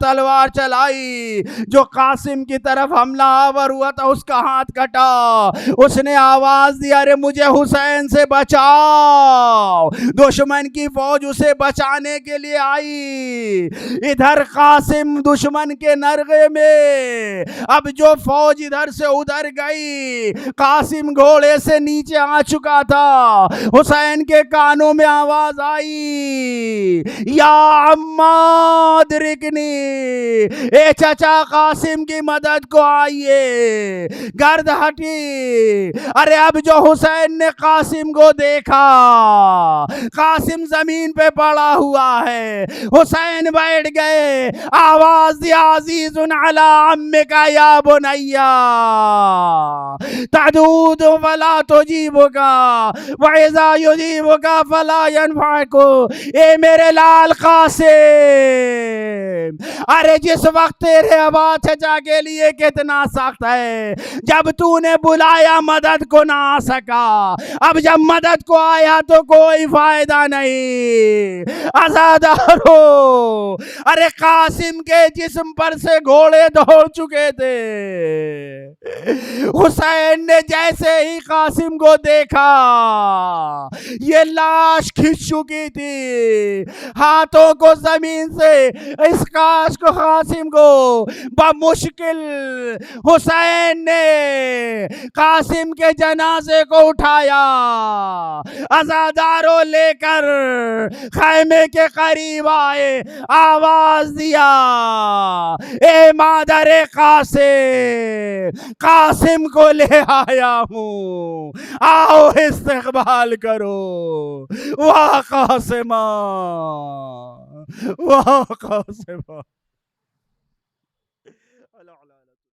[SPEAKER 2] تلوار چلائی، جو قاسم کی طرف حملہ آور ہوا تھا، اس کا ہاتھ کٹا. اس نے آواز دی ارے مجھے حسین سے بچاؤ. دشمن کی فوج اسے بچانے کے لیے آئی. ادھر قاسم دشمن کے نرغے میں. اب جو فوج ادھر سے ادھر گئی، قاسم گھوڑے سے نیچے آ چکا تھا. حسین کے کانوں میں آواز آئی یا عمّا ادرکنی، اے چچا قاسم کی مدد کو آئیے. گرد ہٹی. ارے اب جو حسین نے قاسم کو دیکھا، قاسم زمین پہ پڑا ہوا ہے. حسین بیٹھ گئے. آواز دی عزیز علی عمک یا بنیا تدود فلا تجیبک وَإِذَا يُجِيبُكَ فَلَا يَنْفَعُكَ. اے میرے لال قاسم، ارے جس وقت تیرے ابا چچا کے لیے کتنا سخت ہے، جب تو نے بلایا مدد کو نہ آ سکا، اب جب مدد کو آیا تو کوئی فائدہ نہیں. عزادارو، ارے قاسم کے جسم پر سے گھوڑے دوڑ چکے تھے. حسین نے جیسے ہی قاسم کو دیکھا، یہ لاش کھنچ چکی تھی. ہاتھوں کو زمین سے اس قاسم کو بمشکل حسین نے قاسم کے جنازے کو اٹھایا. عزاداروں لے کر خیمے کے قریب آئے. آواز دیا اے مادر قاسم کو لے آیا ہوں، آؤ استقبال کرو. واہ قاسمہ، واہ قاسمہ.